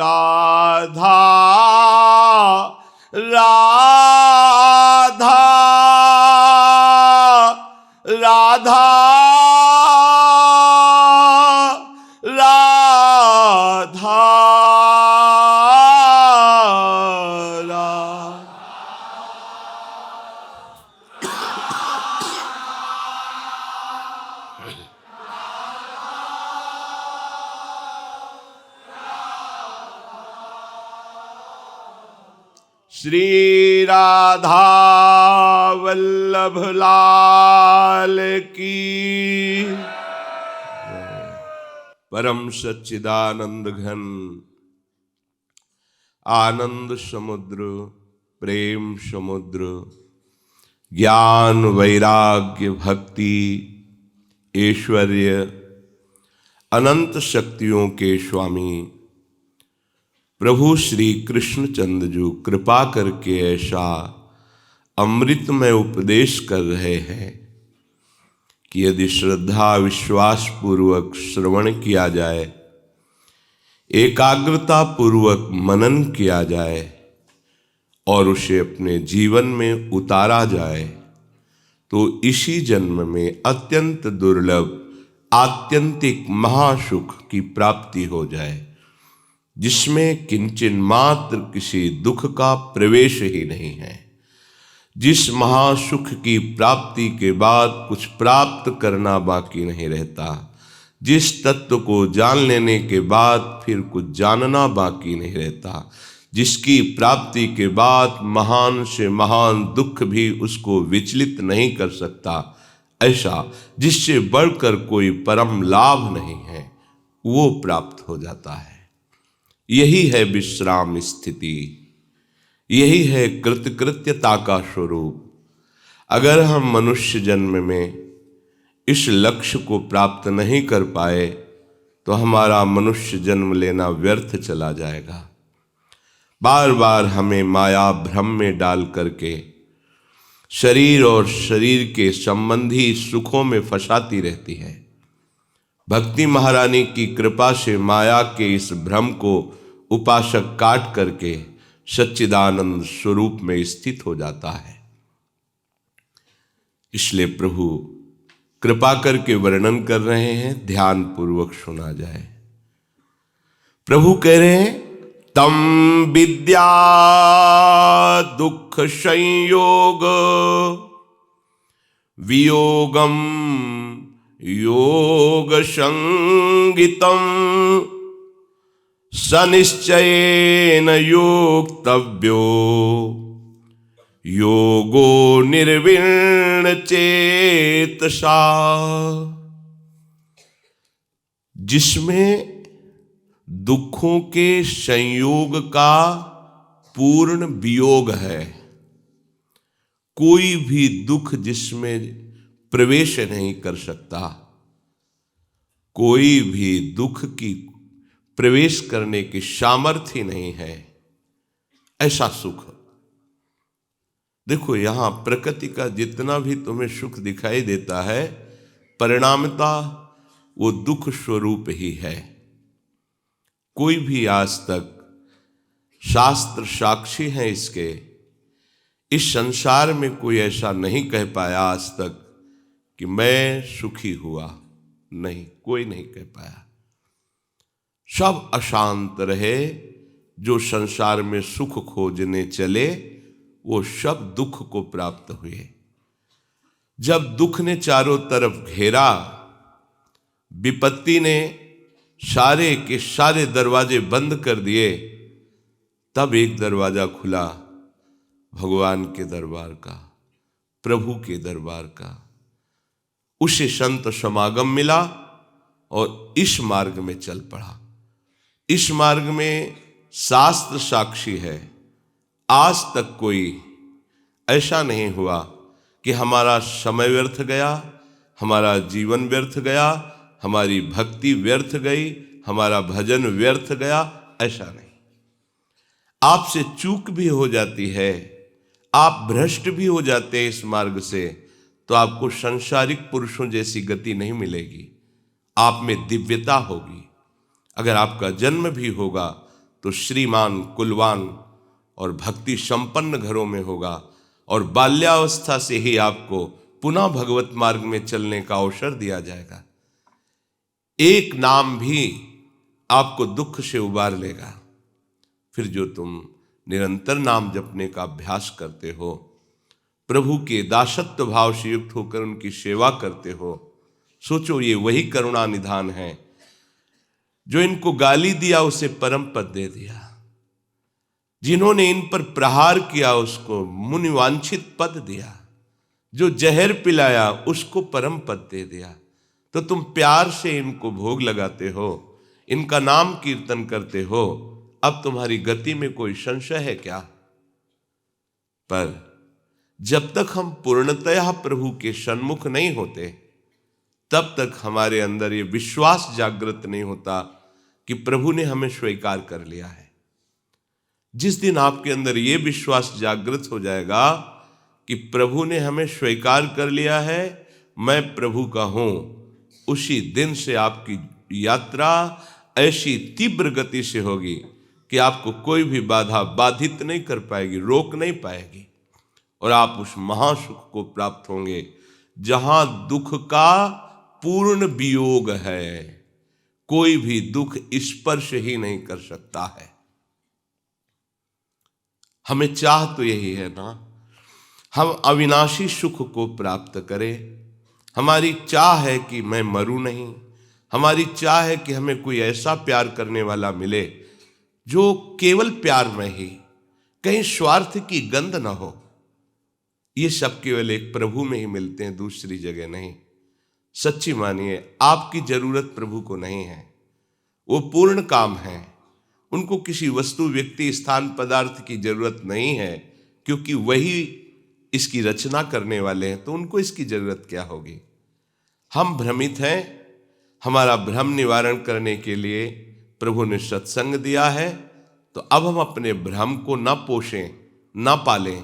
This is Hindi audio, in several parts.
राधा राधा राधा राधा श्री राधा वल्लभ लाल की परम सच्चिदानंद घन आनंद समुद्र प्रेम समुद्र ज्ञान वैराग्य भक्ति ऐश्वर्य अनंत शक्तियों के स्वामी प्रभु श्री कृष्णचंद्र जी कृपा करके ऐसा अमृतमय उपदेश कर रहे हैं कि यदि श्रद्धा विश्वास पूर्वक श्रवण किया जाए, एकाग्रता पूर्वक मनन किया जाए और उसे अपने जीवन में उतारा जाए तो इसी जन्म में अत्यंत दुर्लभ आत्यंतिक महासुख की प्राप्ति हो जाए, जिसमें किंचन मात्र किसी दुख का प्रवेश ही नहीं है। जिस महासुख की प्राप्ति के बाद कुछ प्राप्त करना बाकी नहीं रहता, जिस तत्व को जान लेने के बाद फिर कुछ जानना बाकी नहीं रहता, जिसकी प्राप्ति के बाद महान से महान दुख भी उसको विचलित नहीं कर सकता, ऐसा जिससे बढ़कर कोई परम लाभ नहीं है, वो प्राप्त हो जाता है। यही है विश्राम स्थिति, यही है कृतकृत्यता का स्वरूप। अगर हम मनुष्य जन्म में इस लक्ष्य को प्राप्त नहीं कर पाए तो हमारा मनुष्य जन्म लेना व्यर्थ चला जाएगा। बार बार हमें माया भ्रम में डाल करके शरीर और शरीर के संबंधी सुखों में फंसाती रहती है। भक्ति महारानी की कृपा से माया के इस भ्रम को उपासक काट करके सच्चिदानंद स्वरूप में स्थित हो जाता है। इसलिए प्रभु कृपा करके वर्णन कर रहे हैं, ध्यान पूर्वक सुना जाए। प्रभु कह रहे हैं, तम विद्या दुख संयोग वियोगम योग संगितम सनिश्चयेन योक्तव्यो योगो निर्विण्ण चेतसा। जिसमें दुखों के संयोग का पूर्ण वियोग है, कोई भी दुख जिसमें प्रवेश नहीं कर सकता, कोई भी दुख की प्रवेश करने की सामर्थ्य नहीं है, ऐसा सुख। देखो, यहां प्रकृति का जितना भी तुम्हें सुख दिखाई देता है, परिणामता वो दुख स्वरूप ही है। कोई भी आज तक, शास्त्र साक्षी है इसके, इस संसार में कोई ऐसा नहीं कह पाया आज तक कि मैं सुखी हुआ। नहीं, कोई नहीं कह पाया। सब अशांत रहे। जो संसार में सुख खोजने चले वो सब दुख को प्राप्त हुए। जब दुख ने चारों तरफ घेरा, विपत्ति ने सारे के सारे दरवाजे बंद कर दिए, तब एक दरवाजा खुला, भगवान के दरबार का, प्रभु के दरबार का। उसे संत समागम मिला और इस मार्ग में चल पड़ा। इस मार्ग में शास्त्र साक्षी है, आज तक कोई ऐसा नहीं हुआ कि हमारा समय व्यर्थ गया, हमारा जीवन व्यर्थ गया, हमारी भक्ति व्यर्थ गई, हमारा भजन व्यर्थ गया, ऐसा नहीं। आपसे चूक भी हो जाती है, आप भ्रष्ट भी हो जाते हैं इस मार्ग से, तो आपको सांसारिक पुरुषों जैसी गति नहीं मिलेगी। आप में दिव्यता होगी, अगर आपका जन्म भी होगा तो श्रीमान, कुलवान और भक्ति संपन्न घरों में होगा, और बाल्यावस्था से ही आपको पुनः भगवत मार्ग में चलने का अवसर दिया जाएगा। एक नाम भी आपको दुख से उबार लेगा। फिर जो तुम निरंतर नाम जपने का अभ्यास करते हो, प्रभु के दासत्व भाव से युक्त होकर उनकी सेवा करते हो, सोचो ये वही करुणा निधान है जो इनको गाली दिया उसे परम पद दे दिया, जिन्होंने इन पर प्रहार किया उसको मुनिवांछित पद दिया, जो जहर पिलाया उसको परम पद दे दिया। तो तुम प्यार से इनको भोग लगाते हो, इनका नाम कीर्तन करते हो। अब तुम्हारी गति में कोई संशय है क्या? पर जब तक हम पूर्णतया प्रभु के सन्मुख नहीं होते, तब तक हमारे अंदर ये विश्वास जागृत नहीं होता कि प्रभु ने हमें स्वीकार कर लिया है। जिस दिन आपके अंदर ये विश्वास जागृत हो जाएगा कि प्रभु ने हमें स्वीकार कर लिया है, मैं प्रभु का हूं, उसी दिन से आपकी यात्रा ऐसी तीव्र गति से होगी कि आपको कोई भी बाधा बाधित नहीं कर पाएगी, रोक नहीं पाएगी, और आप उस महासुख को प्राप्त होंगे जहां दुख का पूर्ण वियोग है। कोई भी दुख स्पर्श ही नहीं कर सकता है। हमें चाह तो यही है ना, हम अविनाशी सुख को प्राप्त करें। हमारी चाह है कि मैं मरूं नहीं, हमारी चाह है कि हमें कोई ऐसा प्यार करने वाला मिले जो केवल प्यार में ही, कहीं स्वार्थ की गंध ना हो। ये सब केवल एक प्रभु में ही मिलते हैं, दूसरी जगह नहीं। सच्ची मानिए, आपकी जरूरत प्रभु को नहीं है, वो पूर्ण काम है। उनको किसी वस्तु, व्यक्ति, स्थान, पदार्थ की जरूरत नहीं है, क्योंकि वही इसकी रचना करने वाले हैं, तो उनको इसकी जरूरत क्या होगी। हम भ्रमित हैं। हमारा भ्रम निवारण करने के लिए प्रभु ने सत्संग दिया है, तो अब हम अपने भ्रम को न पोषें, न पालें,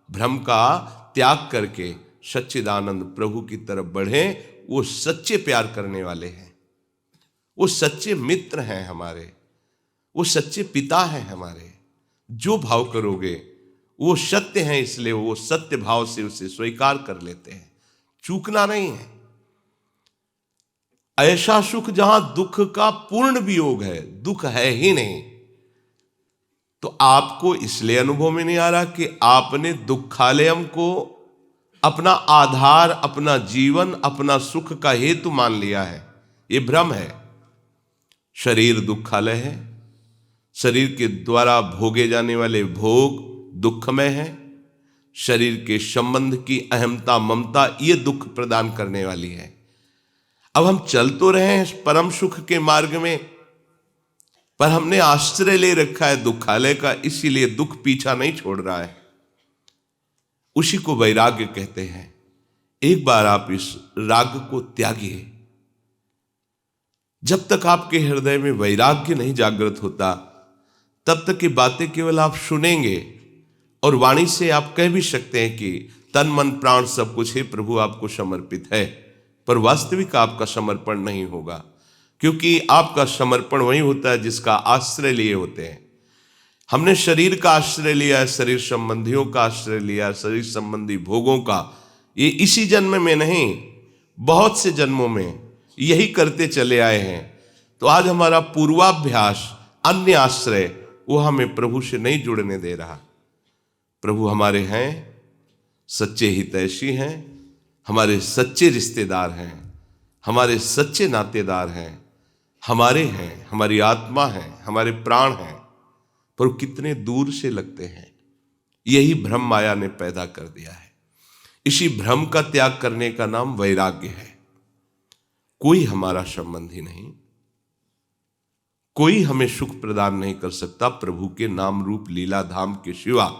भ्रम का त्याग करके सच्चिदानंद प्रभु की तरफ बढ़ें। वो सच्चे प्यार करने वाले हैं, वो सच्चे मित्र हैं हमारे, वो सच्चे पिता हैं हमारे। जो भाव करोगे वो सत्य है, इसलिए वो सत्य भाव से उसे स्वीकार कर लेते हैं। चूकना नहीं है। ऐसा सुख जहां दुख का पूर्ण वियोग है, दुख है ही नहीं। तो आपको इसलिए अनुभव में नहीं आ रहा कि आपने दुखालयम को अपना आधार, अपना जीवन, अपना सुख का हेतु मान लिया है। ये भ्रम है। शरीर दुखालय है, शरीर के द्वारा भोगे जाने वाले भोग दुखमय है, शरीर के संबंध की अहमता, ममता, ये दुख प्रदान करने वाली है। अब हम चल तो रहे हैं परम सुख के मार्ग में, पर हमने आश्रय ले रखा है दुखालय का, इसीलिए दुख पीछा नहीं छोड़ रहा है। उसी को वैराग्य कहते हैं। एक बार आप इस राग को त्यागिए। जब तक आपके हृदय में वैराग्य नहीं जागृत होता, तब तक की बातें केवल आप सुनेंगे, और वाणी से आप कह भी सकते हैं कि तन मन प्राण सब कुछ है प्रभु आपको समर्पित है, पर वास्तविक आपका समर्पण नहीं होगा, क्योंकि आपका समर्पण वही होता है जिसका आश्रय लिए होते हैं। हमने शरीर का आश्रय लिया है, शरीर संबंधियों का आश्रय लिया, शरीर संबंधी भोगों का। ये इसी जन्म में नहीं, बहुत से जन्मों में यही करते चले आए हैं। तो आज हमारा पूर्वाभ्यास, अन्य आश्रय, वो हमें प्रभु से नहीं जुड़ने दे रहा। प्रभु हमारे हैं, सच्चे हितैषी हैं, हमारे सच्चे रिश्तेदार हैं, हमारे सच्चे नातेदार हैं, हमारे हैं, हमारी आत्मा है, हमारे प्राण हैं, पर कितने दूर से लगते हैं। यही भ्रम माया ने पैदा कर दिया है। इसी भ्रम का त्याग करने का नाम वैराग्य है। कोई हमारा संबंधी नहीं, कोई हमें सुख प्रदान नहीं कर सकता प्रभु के नाम रूप लीला धाम के सिवा।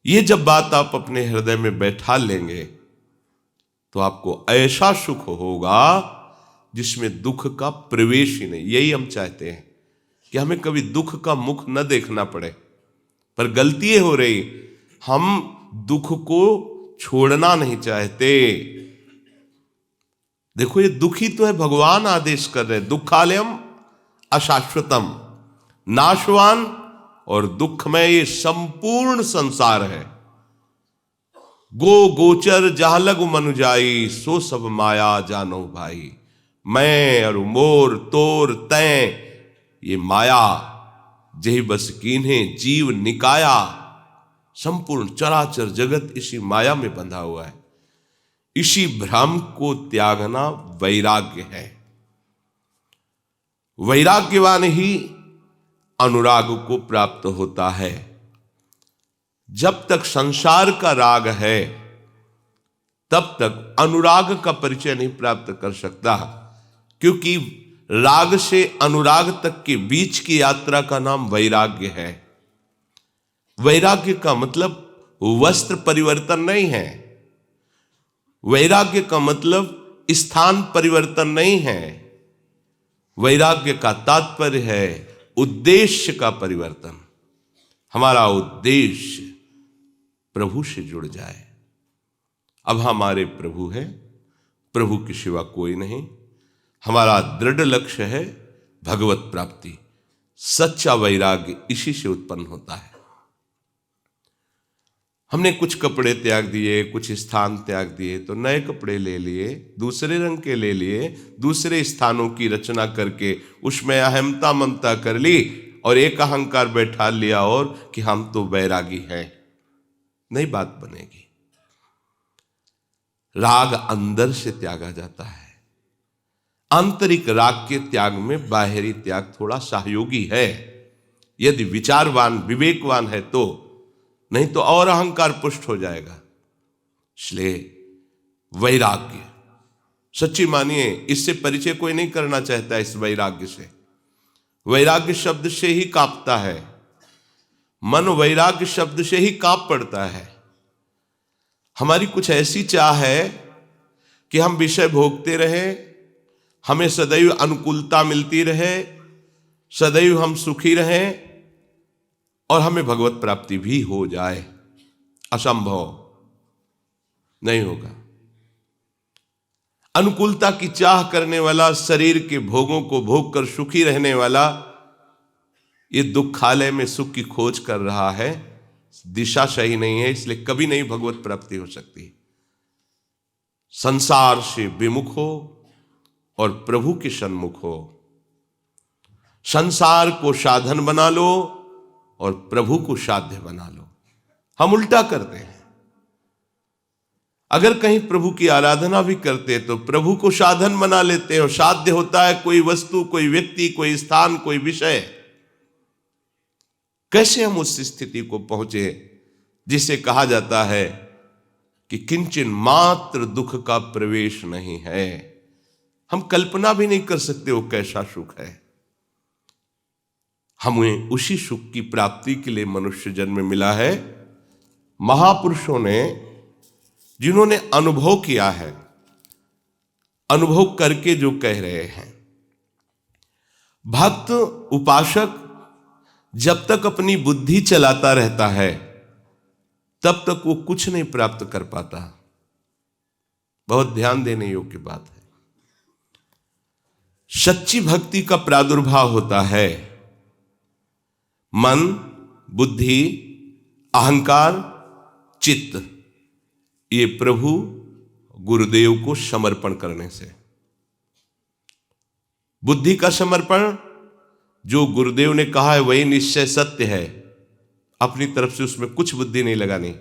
ये जब बात आप अपने हृदय में बैठा लेंगे, तो आपको ऐसा सुख होगा जिसमें दुख का प्रवेश ही नहीं। यही हम चाहते हैं कि हमें कभी दुख का मुख न देखना पड़े, पर गलती ये हो रही, हम दुख को छोड़ना नहीं चाहते। देखो, ये दुखी तो है, भगवान आदेश कर रहे हैं दुखालयम अशाश्वतम, नाशवान और दुखमय ये संपूर्ण संसार है। गो गोचर जहां लगु मनु जाई, सो सब माया जानो भाई। मैं और मोर तोर तैं ये माया जही बस कीन्हे जीव निकाया। संपूर्ण चराचर जगत इसी माया में बंधा हुआ है। इसी भ्रम को त्यागना वैराग्य है। वैराग्यवान ही अनुराग को प्राप्त होता है। जब तक संसार का राग है तब तक अनुराग का परिचय नहीं प्राप्त कर सकता, क्योंकि राग से अनुराग तक के बीच की यात्रा का नाम वैराग्य है। वैराग्य का मतलब वस्त्र परिवर्तन नहीं है। वैराग्य का मतलब स्थान परिवर्तन नहीं है। वैराग्य का तात्पर्य है उद्देश्य का परिवर्तन। हमारा उद्देश्य प्रभु से जुड़ जाए। अब हमारे प्रभु है, प्रभु के सिवा कोई नहीं। हमारा दृढ़ लक्ष्य है भगवत प्राप्ति। सच्चा वैराग्य इसी से उत्पन्न होता है। हमने कुछ कपड़े त्याग दिए, कुछ स्थान त्याग दिए, तो नए कपड़े ले लिए, दूसरे रंग के ले लिए, दूसरे स्थानों की रचना करके उसमें अहमता ममता कर ली और एक अहंकार बैठा लिया और कि हम तो वैरागी हैं। नहीं बात बनेगी। राग अंदर से त्यागा जाता है। आंतरिक राग के त्याग में बाहरी त्याग थोड़ा सहयोगी है, यदि विचारवान विवेकवान है तो, नहीं तो और अहंकार पुष्ट हो जाएगा। इसलिए वैराग्य सच्ची मानिए, इससे परिचय कोई नहीं करना चाहता। इस वैराग्य से, वैराग्य शब्द से ही कांपता है मन, वैराग्य शब्द से ही कांप पड़ता है। हमारी कुछ ऐसी चाह है कि हम विषय भोगते रहे, हमें सदैव अनुकूलता मिलती रहे, सदैव हम सुखी रहें और हमें भगवत प्राप्ति भी हो जाए। असंभव नहीं होगा। अनुकूलता की चाह करने वाला, शरीर के भोगों को भोग कर सुखी रहने वाला, ये दुखालय में सुख की खोज कर रहा है। दिशा सही नहीं है, इसलिए कभी नहीं भगवत प्राप्ति हो सकती। संसार से विमुख हो और प्रभु के सन्मुख हो। संसार को साधन बना लो और प्रभु को साध्य बना लो। हम उल्टा करते हैं। अगर कहीं प्रभु की आराधना भी करते तो प्रभु को साधन बना लेते हैं और साध्य होता है कोई वस्तु, कोई व्यक्ति, कोई स्थान, कोई विषय। कैसे हम उस स्थिति को पहुंचे जिसे कहा जाता है कि किंचन मात्र दुख का प्रवेश नहीं है। हम कल्पना भी नहीं कर सकते वो कैसा सुख है। हमें उसी सुख की प्राप्ति के लिए मनुष्य जन्म मिला है। महापुरुषों ने, जिन्होंने अनुभव किया है, अनुभव करके जो कह रहे हैं, भक्त उपासक जब तक अपनी बुद्धि चलाता रहता है तब तक वो कुछ नहीं प्राप्त कर पाता। बहुत ध्यान देने योग्य बात है। सच्ची भक्ति का प्रादुर्भाव होता है मन, बुद्धि, अहंकार, चित्त, ये प्रभु गुरुदेव को समर्पण करने से। बुद्धि का समर्पण, जो गुरुदेव ने कहा है वही निश्चय सत्य है, अपनी तरफ से उसमें कुछ बुद्धि नहीं लगानी।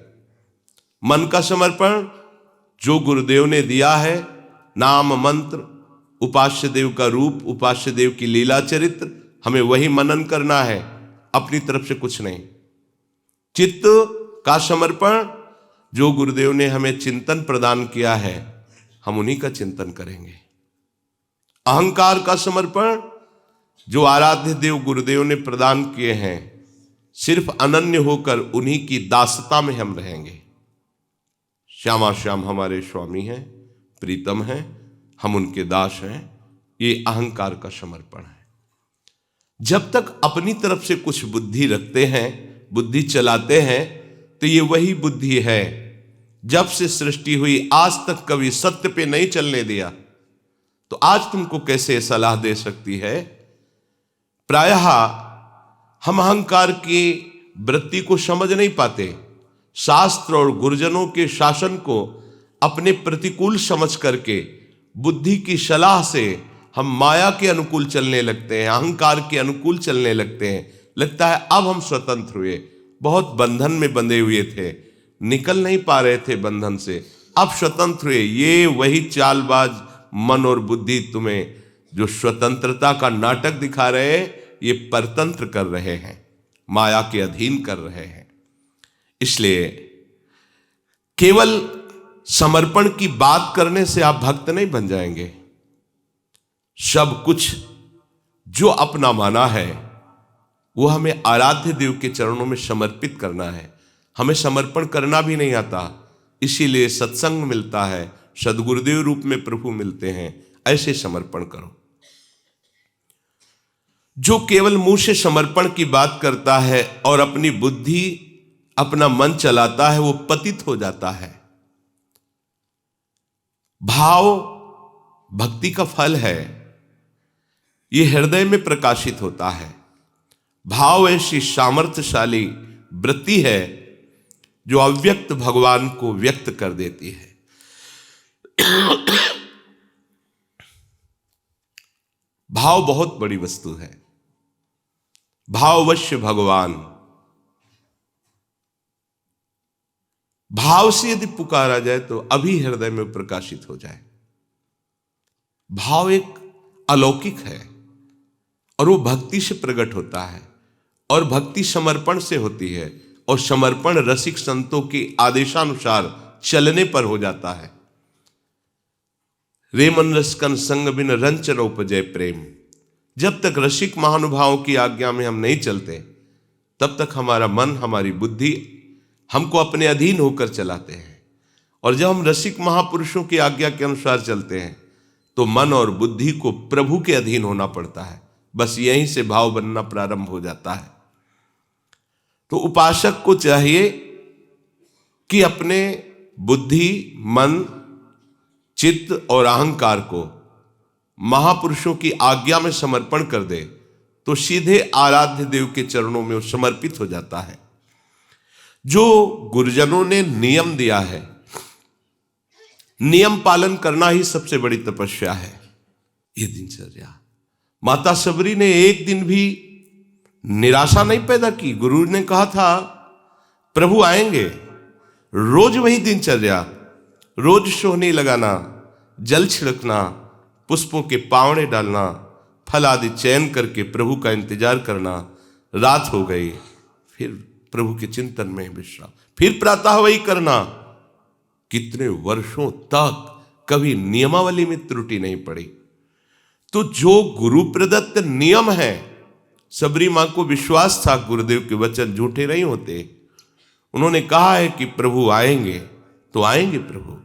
मन का समर्पण, जो गुरुदेव ने दिया है, नाम मंत्र, उपास्य देव का रूप, उपास्य देव की लीला चरित्र, हमें वही मनन करना है, अपनी तरफ से कुछ नहीं। चित्त का समर्पण, जो गुरुदेव ने हमें चिंतन प्रदान किया है, हम उन्हीं का चिंतन करेंगे। अहंकार का समर्पण, जो आराध्य देव गुरुदेव ने प्रदान किए हैं, सिर्फ अनन्य होकर उन्हीं की दासता में हम रहेंगे। श्यामा श्याम हमारे स्वामी हैं, प्रीतम हैं, हम उनके दास हैं। ये अहंकार का समर्पण है। जब तक अपनी तरफ से कुछ बुद्धि रखते हैं, बुद्धि चलाते हैं, तो ये वही बुद्धि है। जब से सृष्टि हुई आज तक कभी सत्य पे नहीं चलने दिया, तो आज तुमको कैसे सलाह दे सकती है प्रायः हम अहंकार की वृत्ति को समझ नहीं पाते। शास्त्र और गुरुजनों के शासन को अपने प्रतिकूल समझ करके बुद्धि की सलाह से हम माया के अनुकूल चलने लगते हैं, अहंकार के अनुकूल चलने लगते हैं। लगता है अब हम स्वतंत्र हुए। बहुत बंधन में बंधे हुए थे, निकल नहीं पा रहे थे बंधन से, अब स्वतंत्र हुए। ये वही चालबाज मन और बुद्धि तुम्हें जो स्वतंत्रता का नाटक दिखा रहे हैं, ये परतंत्र कर रहे हैं, माया के अधीन कर रहे हैं। इसलिए केवल समर्पण की बात करने से आप भक्त नहीं बन जाएंगे। सब कुछ जो अपना माना है वो हमें आराध्य देव के चरणों में समर्पित करना है। हमें समर्पण करना भी नहीं आता, इसीलिए सत्संग मिलता है, सदगुरुदेव रूप में प्रभु मिलते हैं। ऐसे समर्पण करो। जो केवल मुंह से समर्पण की बात करता है और अपनी बुद्धि अपना मन चलाता है, वो पतित हो जाता है। भाव भक्ति का फल है, ये हृदय में प्रकाशित होता है। भाव ऐसी सामर्थ्यशाली वृत्ति है जो अव्यक्त भगवान को व्यक्त कर देती है। भाव बहुत बड़ी वस्तु है। भाववश्य भगवान। भाव से यदि पुकारा जाए तो अभी हृदय में प्रकाशित हो जाए। भाव एक अलौकिक है और वो भक्ति से प्रकट होता है, और भक्ति समर्पण से होती है, और समर्पण रसिक संतों के आदेशानुसार चलने पर हो जाता है। रे मन रसकन संग बिन रंचन उपजय प्रेम। जब तक रसिक महानुभावों की आज्ञा में हम नहीं चलते, तब तक हमारा मन, हमारी बुद्धि हमको अपने अधीन होकर चलाते हैं। और जब हम रसिक महापुरुषों की आज्ञा के अनुसार चलते हैं तो मन और बुद्धि को प्रभु के अधीन होना पड़ता है। बस यहीं से भाव बनना प्रारंभ हो जाता है। तो उपासक को चाहिए कि अपने बुद्धि, मन, चित्त और अहंकार को महापुरुषों की आज्ञा में समर्पण कर दे तो सीधे आराध्य देव के चरणों में वो समर्पित हो जाता है। जो गुरुजनों ने नियम दिया है, नियम पालन करना ही सबसे बड़ी तपस्या है। ये दिनचर्या, माता सबरी ने एक दिन भी निराशा नहीं पैदा की। गुरु ने कहा था प्रभु आएंगे, रोज वही दिनचर्या, रोज सोहनी लगाना, जल छिड़कना, पुष्पों के पावड़े डालना, फल आदि चयन करके प्रभु का इंतजार करना। रात हो गई, फिर प्रभु के चिंतन में विश्राम, फिर प्रातः वही करना। कितने वर्षों तक कभी नियमावली में त्रुटि नहीं पड़ी। तो जो गुरु प्रदत्त नियम है, सबरी मां को विश्वास था गुरुदेव के वचन झूठे नहीं होते। उन्होंने कहा है कि प्रभु आएंगे तो आएंगे प्रभु।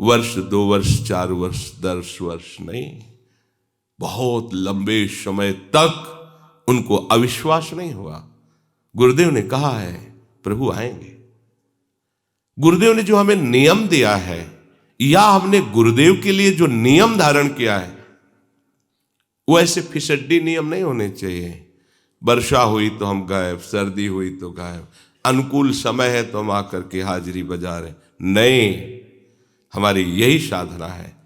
वर्ष, 2 वर्ष, 4 वर्ष, 10 वर्ष नहीं, बहुत लंबे समय तक उनको अविश्वास नहीं हुआ। गुरुदेव ने कहा है प्रभु आएंगे। गुरुदेव ने जो हमें नियम दिया है, या हमने गुरुदेव के लिए जो नियम धारण किया है, वो ऐसे फिसड्डी नियम नहीं होने चाहिए। वर्षा हुई तो हम गायब, सर्दी हुई तो गायब, अनुकूल समय है तो हम आकर के हाजिरी बजा रहे। नहीं, हमारी यही साधना है।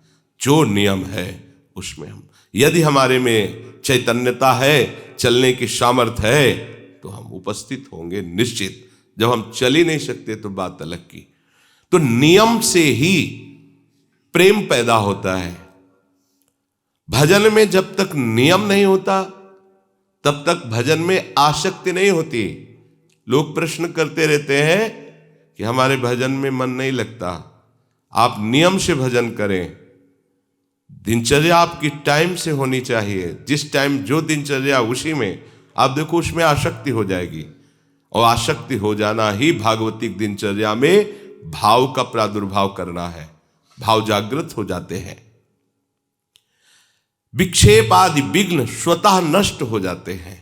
जो नियम है उसमें हम, यदि हमारे में चैतन्यता है, चलने की सामर्थ्य है, तो हम उपस्थित होंगे निश्चित। जब हम चल ही नहीं सकते तो बात अलग की। तो नियम से ही प्रेम पैदा होता है। भजन में जब तक नियम नहीं होता, तब तक भजन में आसक्ति नहीं होती। लोग प्रश्न करते रहते हैं कि हमारे भजन में मन नहीं लगता। आप नियम से भजन करें। दिनचर्या आपकी टाइम से होनी चाहिए। जिस टाइम जो दिनचर्या, उसी में आप देखो, उसमें आसक्ति हो जाएगी। और आसक्ति हो जाना ही भागवतिक दिनचर्या में भाव का प्रादुर्भाव करना है। भाव जागृत हो जाते हैं, विक्षेप आदि विघ्न स्वतः नष्ट हो जाते हैं।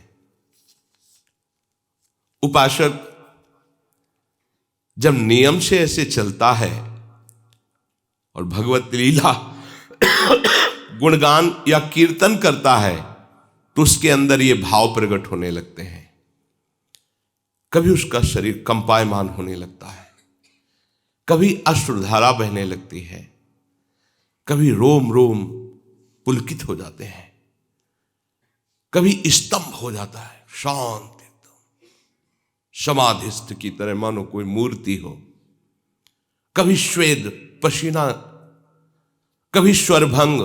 उपासक जब नियम से ऐसे चलता है और भगवत लीला गुणगान या कीर्तन करता है तो उसके अंदर ये भाव प्रकट होने लगते हैं। कभी उसका शरीर कंपायमान होने लगता है, कभी अश्रुधारा बहने लगती है, कभी रोम रोम पुलकित हो जाते हैं, कभी स्तंभ हो जाता है, शांत एकदम समाधिस्थ की तरह मानो कोई मूर्ति हो। कभी श्वेत पसीना, कभी स्वरभंग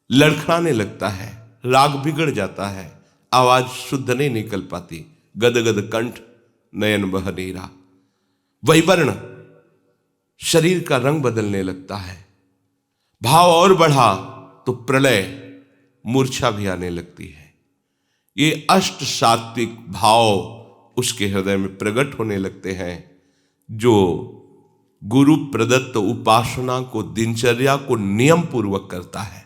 लड़खड़ाने लगता है, राग बिगड़ जाता है, आवाज शुद्ध नहीं निकल पाती, गदगद कंठ, नयन बह नीरा, वैवर्ण, शरीर का रंग बदलने लगता है। भाव और बढ़ा तो प्रलय, मूर्छा भी आने लगती है। ये अष्ट सात्विक भाव उसके हृदय में प्रकट होने लगते हैं, जो गुरु प्रदत्त उपासना को, दिनचर्या को नियम पूर्वक करता है।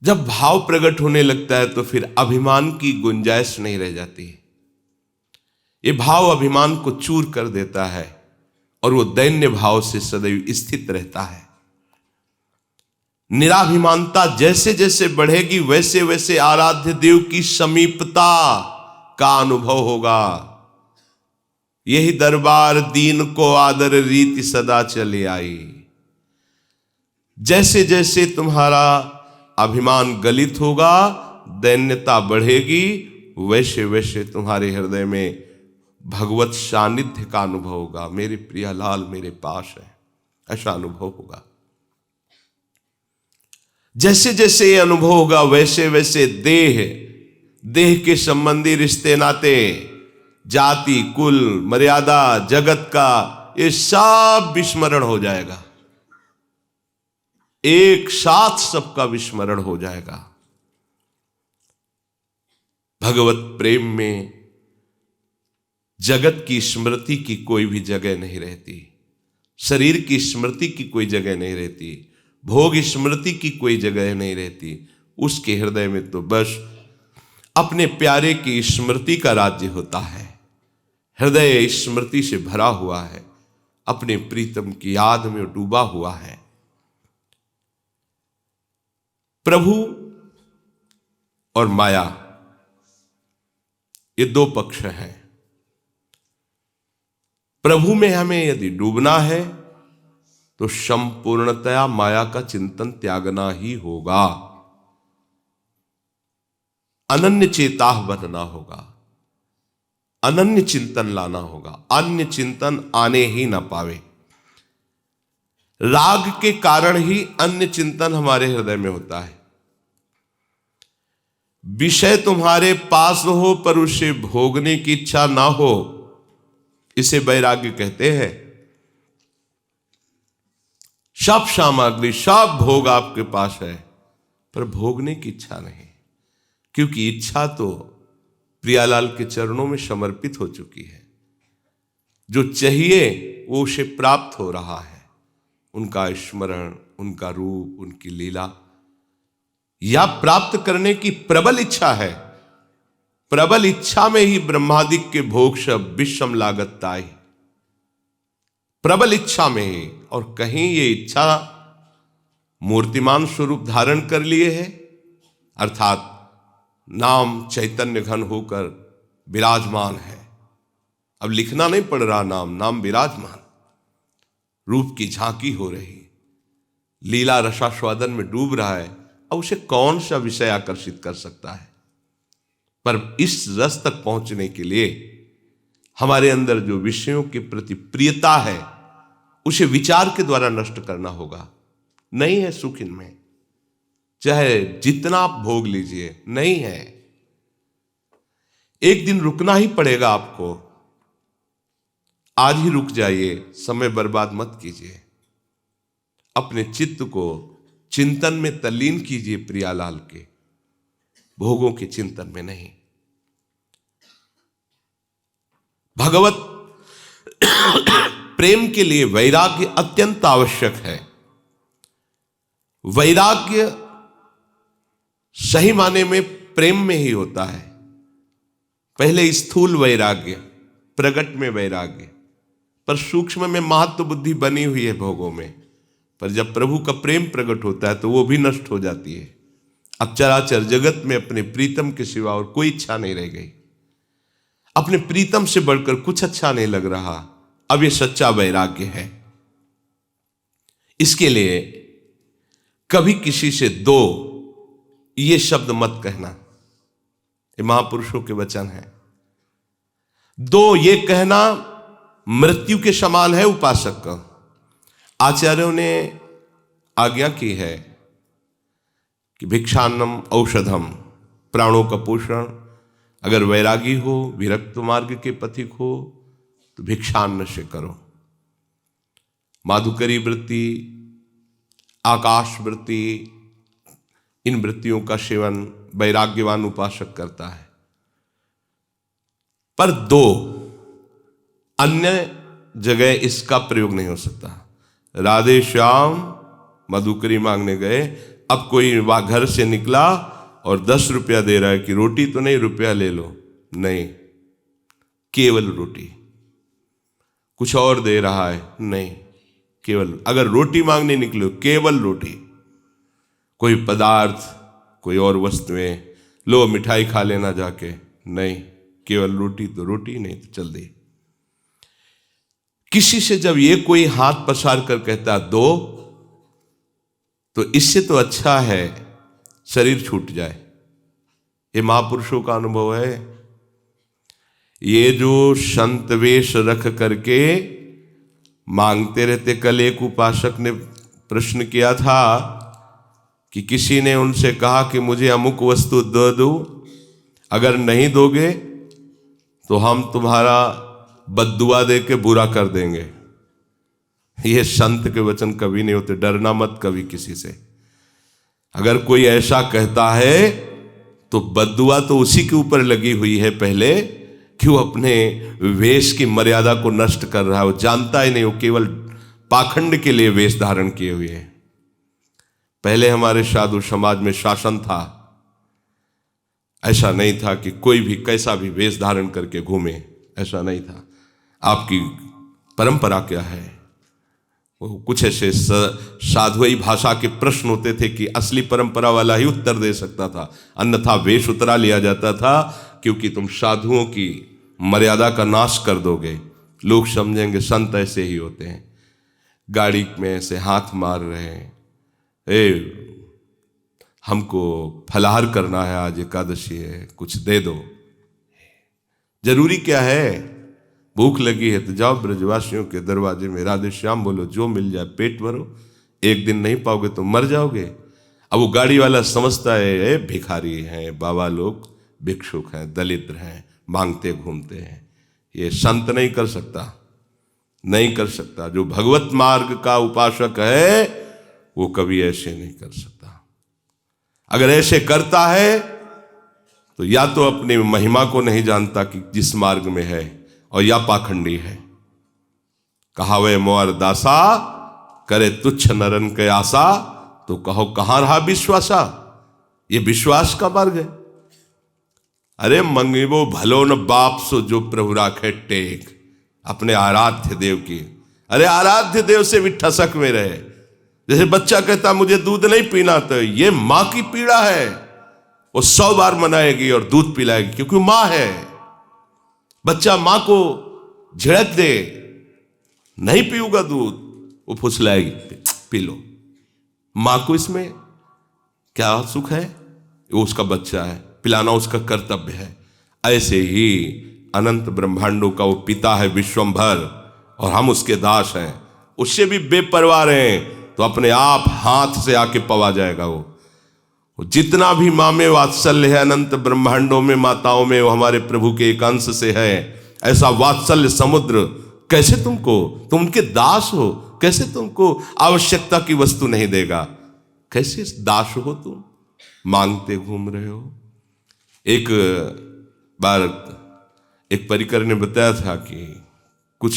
जब भाव प्रकट होने लगता है तो फिर अभिमान की गुंजाइश नहीं रह जाती। ये भाव अभिमान को चूर कर देता है और वो दैन्य भाव से सदैव स्थित रहता है। निराभिमानता जैसे जैसे बढ़ेगी वैसे वैसे आराध्य देव की समीपता का अनुभव होगा। यही दरबार दीन को आदर रीति सदा चली आई। जैसे जैसे तुम्हारा अभिमान गलित होगा, दैन्यता बढ़ेगी, वैसे वैसे तुम्हारे हृदय में भगवत सानिध्य का अनुभव होगा। मेरे प्रिय लाल मेरे पास है, ऐसा अनुभव होगा। जैसे जैसे ये अनुभव होगा वैसे वैसे देह के संबंधी रिश्ते नाते, जाति, कुल, मर्यादा, जगत का, ये सब विस्मरण हो जाएगा। एक साथ सबका विस्मरण हो जाएगा। भगवत प्रेम में जगत की स्मृति की कोई भी जगह नहीं रहती, शरीर की स्मृति की कोई जगह नहीं रहती, भोग स्मृति की कोई जगह नहीं रहती। उसके हृदय में तो बस अपने प्यारे की स्मृति का राज्य होता है। हृदय स्मृति से भरा हुआ है, अपने प्रीतम की याद में डूबा हुआ है। प्रभु और माया ये दो पक्ष हैं। प्रभु में हमें यदि डूबना है तो संपूर्णतया माया का चिंतन त्यागना ही होगा, अनन्य चेताह बनना होगा, अनन्य चिंतन लाना होगा। अन्य चिंतन आने ही ना पावे। राग के कारण ही अन्य चिंतन हमारे हृदय में होता है। विषय तुम्हारे पास हो पर उसे भोगने की इच्छा ना हो, इसे वैराग्य कहते हैं। सब सामग्री, सब भोग आपके पास है पर भोगने की इच्छा नहीं, क्योंकि इच्छा तो प्रियालाल के चरणों में समर्पित हो चुकी है। जो चाहिए वो उसे प्राप्त हो रहा है। उनका स्मरण, उनका रूप, उनकी लीला, या प्राप्त करने की प्रबल इच्छा है। प्रबल इच्छा में ही ब्रह्मादिक के भोग सब विषम लागत ताई, प्रबल इच्छा में ही। और कहीं ये इच्छा मूर्तिमान स्वरूप धारण कर लिए है, अर्थात नाम चैतन्य घन होकर विराजमान है। अब लिखना नहीं पड़ रहा, नाम विराजमान, रूप की झांकी हो रही, लीला रसास्वादन में डूब रहा है। अब उसे कौन सा विषय आकर्षित कर सकता है? पर इस रस तक पहुंचने के लिए हमारे अंदर जो विषयों के प्रति प्रियता है उसे विचार के द्वारा नष्ट करना होगा। नहीं है सुख इनमें, चाहे जितना आप भोग लीजिए, नहीं है। एक दिन रुकना ही पड़ेगा आपको। आज ही रुक जाइए, समय बर्बाद मत कीजिए। अपने चित्त को चिंतन में तल्लीन कीजिए, प्रियालाल के, भोगों के चिंतन में नहीं। भगवत प्रेम के लिए वैराग्य अत्यंत आवश्यक है। वैराग्य सही माने में प्रेम में ही होता है। पहले स्थूल वैराग्य, प्रगट में वैराग्य, पर सूक्ष्म में महत्व बुद्धि बनी हुई है भोगों में, पर जब प्रभु का प्रेम प्रकट होता है तो वो भी नष्ट हो जाती है। अब चराचर जगत में अपने प्रीतम के सिवा और कोई इच्छा नहीं रह गई। अपने प्रीतम से बढ़कर कुछ अच्छा नहीं लग रहा। अब ये सच्चा वैराग्य है। इसके लिए कभी किसी से दो ये शब्द मत कहना। ये महापुरुषों के वचन है। दो ये कहना मृत्यु के समान है उपासक का। आचार्यों ने आज्ञा की है कि भिक्षान्नम औषधम, प्राणों का पोषण। अगर वैरागी हो, विरक्त मार्ग के पथिक हो तो भिक्षान्न से करो। माधुकरी वृत्ति, आकाश वृत्ति, इन वृत्तियों का सेवन वैराग्यवान उपासक करता है। पर दो अन्य जगह इसका प्रयोग नहीं हो सकता। राधे श्याम मधुकरी मांगने गए, अब कोई घर से निकला और 10 रुपया दे रहा है कि रोटी तो नहीं, रुपया ले लो। नहीं, केवल रोटी। कुछ और दे रहा है, नहीं, केवल। अगर रोटी मांगने निकलो, केवल रोटी। कोई पदार्थ, कोई और वस्तुएं, लो मिठाई खा लेना जाके, नहीं, केवल रोटी तो रोटी, नहीं तो चल दे। किसी से जब ये कोई हाथ पसार कर कहता दो, तो इससे तो अच्छा है शरीर छूट जाए। ये महापुरुषों का अनुभव है। ये जो संत वेश रख करके मांगते रहते। कल एक उपासक ने प्रश्न किया था कि किसी ने उनसे कहा कि मुझे अमुक वस्तु दे दो, अगर नहीं दोगे तो हम तुम्हारा बद्दुआ दे के बुरा कर देंगे। ये संत के वचन कभी नहीं होते। डरना मत कभी किसी से। अगर कोई ऐसा कहता है तो बद्दुआ तो उसी के ऊपर लगी हुई है पहले, कि वो अपने वेश की मर्यादा को नष्ट कर रहा है। वो जानता ही नहीं, वो केवल पाखंड के लिए वेश धारण किए हुए है। पहले हमारे साधु समाज में शासन था। ऐसा नहीं था कि कोई भी कैसा भी वेश धारण करके घूमे, ऐसा नहीं था। आपकी परंपरा क्या है? वो कुछ ऐसे साधुई भाषा के प्रश्न होते थे कि असली परंपरा वाला ही उत्तर दे सकता था, अन्यथा वेश उतरा लिया जाता था, क्योंकि तुम साधुओं की मर्यादा का नाश कर दोगे। लोग समझेंगे संत ऐसे ही होते हैं। गाड़ी में ऐसे हाथ मार रहे हैं, हमको फलाहार करना है, आज एकादशी है, कुछ दे दो। जरूरी क्या है? भूख लगी है तो जाओ ब्रजवासियों के दरवाजे में राधे श्याम बोलो, जो मिल जाए पेट भरो। एक दिन नहीं पाओगे तो मर जाओगे। अब वो गाड़ी वाला समझता है भिखारी हैं, बाबा लोग भिक्षुक हैं, दलिद्र हैं, मांगते घूमते हैं। ये संत नहीं कर सकता, नहीं कर सकता। जो भगवत मार्ग का उपासक है वो कभी ऐसे नहीं कर सकता। अगर ऐसे करता है तो या तो अपनी महिमा को नहीं जानता कि जिस मार्ग में है, और या पाखंडी है। कहावे मोर दासा, करे तुच्छ नरन के आशा, तो कहो कहां रहा विश्वासा। ये विश्वास का मार्ग है। अरे मंगिबो भलो न बाप सो जो प्रभु राखे टेक, अपने आराध्य देव की। अरे आराध्य देव से भी ठसक में रहे। जैसे बच्चा कहता मुझे दूध नहीं पीना, तो ये मां की पीड़ा है। वो 100 बार मनाएगी और दूध पिलाएगी, क्योंकि मां है। बच्चा मां को झिड़क दे, नहीं पीऊंगा दूध, वो फुसलाएगी, पी लो। मां को इसमें क्या सुख है? वो उसका बच्चा है, पिलाना उसका कर्तव्य है। ऐसे ही अनंत ब्रह्मांडों का वो पिता है विश्वंभर, और हम उसके दास हैं। उससे भी बेपरवाह हैं तो अपने आप हाथ से आके पवा जाएगा। वो जितना भी माँ में वात्सल्य है अनंत ब्रह्मांडों में, माताओं में, वो हमारे प्रभु के एक अंश से है। ऐसा वात्सल्य समुद्र कैसे तुम उनके दास हो, कैसे तुमको आवश्यकता की वस्तु नहीं देगा? कैसे दास हो तुम? मांगते घूम रहे हो। एक बार एक परिकर ने बताया था कि कुछ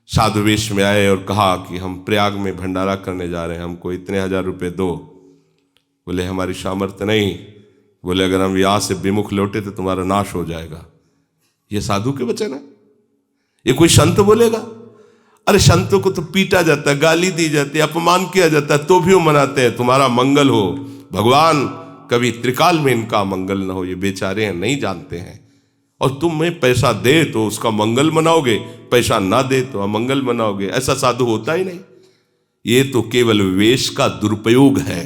साधु वेश में आए और कहा कि हम प्रयाग में भंडारा करने जा रहे हैं, हमको इतने 1000 रुपये दो। बोले हमारी सामर्थ्य नहीं। बोले अगर हम यहाँ से विमुख लौटे तो तुम्हारा नाश हो जाएगा। ये साधु के वचन है? ये कोई संत बोलेगा? अरे संतों को तो पीटा जाता है, गाली दी जाती है, अपमान किया जाता है, तो भी वो मनाते हैं तुम्हारा मंगल हो भगवान, कभी त्रिकाल में इनका मंगल ना हो। ये बेचारे हैं, नहीं जानते हैं। और तुम्हें पैसा दे तो उसका मंगल मनाओगे, पैसा ना दे तो अमंगल मनाओगे। ऐसा साधु होता ही नहीं। ये तो केवल वेश का दुरुपयोग है,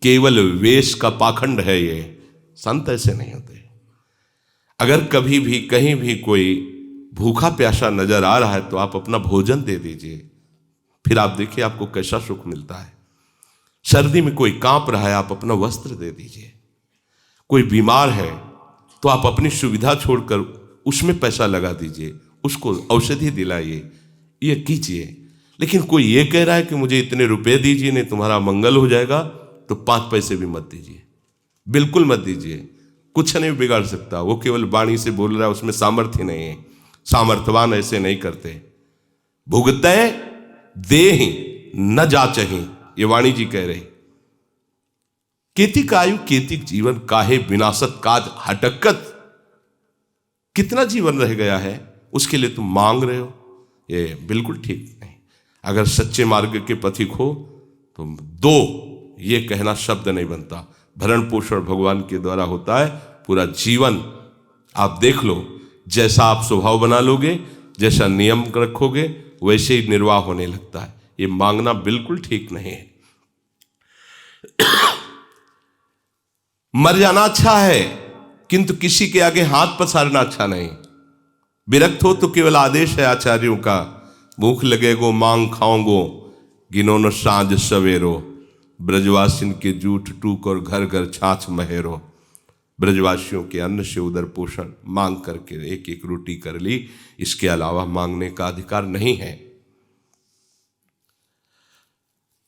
केवल वेश का पाखंड है। ये संत ऐसे नहीं होते। अगर कभी भी कहीं भी कोई भूखा प्यासा नजर आ रहा है तो आप अपना भोजन दे दीजिए, फिर आप देखिए आपको कैसा सुख मिलता है। सर्दी में कोई कांप रहा है, आप अपना वस्त्र दे दीजिए। कोई बीमार है तो आप अपनी सुविधा छोड़कर उसमें पैसा लगा दीजिए, उसको औषधि दिलाइए, ये कीजिए। लेकिन कोई ये कह रहा है कि मुझे इतने रुपए दीजिए नहीं तुम्हारा मंगल हो जाएगा, तो 5 पैसे भी मत दीजिए, बिल्कुल मत दीजिए। कुछ नहीं बिगाड़ सकता, वो केवल वाणी से बोल रहा है, उसमें सामर्थ्य नहीं है। सामर्थ्यवान ऐसे नहीं करते। भुगते देहि न जाचहि, ये वाणी जी कह रहे। केतिक आयु केतिक जीवन, काहे विनाशत काज हटकत। कितना जीवन रह गया है उसके लिए तुम मांग रहे हो, ये बिल्कुल ठीक नहीं। अगर सच्चे मार्ग के पथिक हो तो 2 ये कहना शब्द नहीं बनता। भरण पोषण भगवान के द्वारा होता है। पूरा जीवन आप देख लो, जैसा आप स्वभाव बना लोगे, जैसा नियम रखोगे, वैसे ही निर्वाह होने लगता है। ये मांगना बिल्कुल ठीक नहीं है। मर जाना अच्छा है, किंतु किसी के आगे हाथ पसारना अच्छा नहीं। विरक्त हो तो केवल आदेश है आचार्यों का, भूख लगेगो मांग खाओगो, गिनो न साँझ सवेरो, ब्रजवासिन के जूठ टूक और घर घर छाछ महेरो। ब्रजवासियों के अन्न से उदर पोषण मांग करके एक एक रोटी कर ली, इसके अलावा मांगने का अधिकार नहीं है।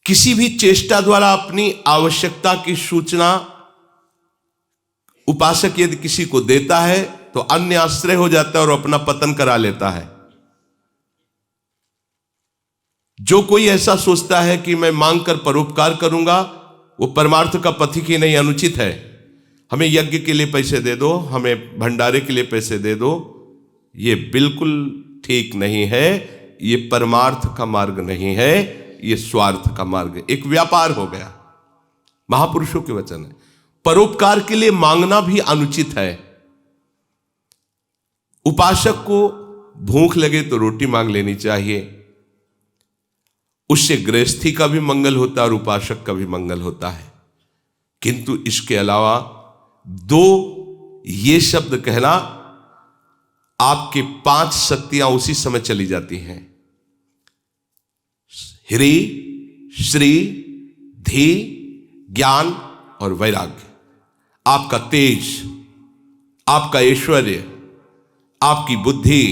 किसी भी चेष्टा द्वारा अपनी आवश्यकता की सूचना उपासक यदि किसी को देता है तो अन्य आश्रय हो जाता है और अपना पतन करा लेता है। जो कोई ऐसा सोचता है कि मैं मांग कर परोपकार करूंगा, वो परमार्थ का पथिक ही नहीं, अनुचित है। हमें यज्ञ के लिए पैसे दे दो, हमें भंडारे के लिए पैसे दे दो, ये बिल्कुल ठीक नहीं है। ये परमार्थ का मार्ग नहीं है, ये स्वार्थ का मार्ग है, एक व्यापार हो गया। महापुरुषों के वचन है। परोपकार के लिए मांगना भी अनुचित है। उपासक को भूख लगे तो रोटी मांग लेनी चाहिए, उससे गृहस्थी का भी मंगल होता है और उपासक का भी मंगल होता है। किंतु इसके अलावा 2 ये शब्द कहना, आपके 5 शक्तियां उसी समय चली जाती हैं। ह्री, श्री, धी, ज्ञान और वैराग्य। आपका तेज, आपका ऐश्वर्य, आपकी बुद्धि,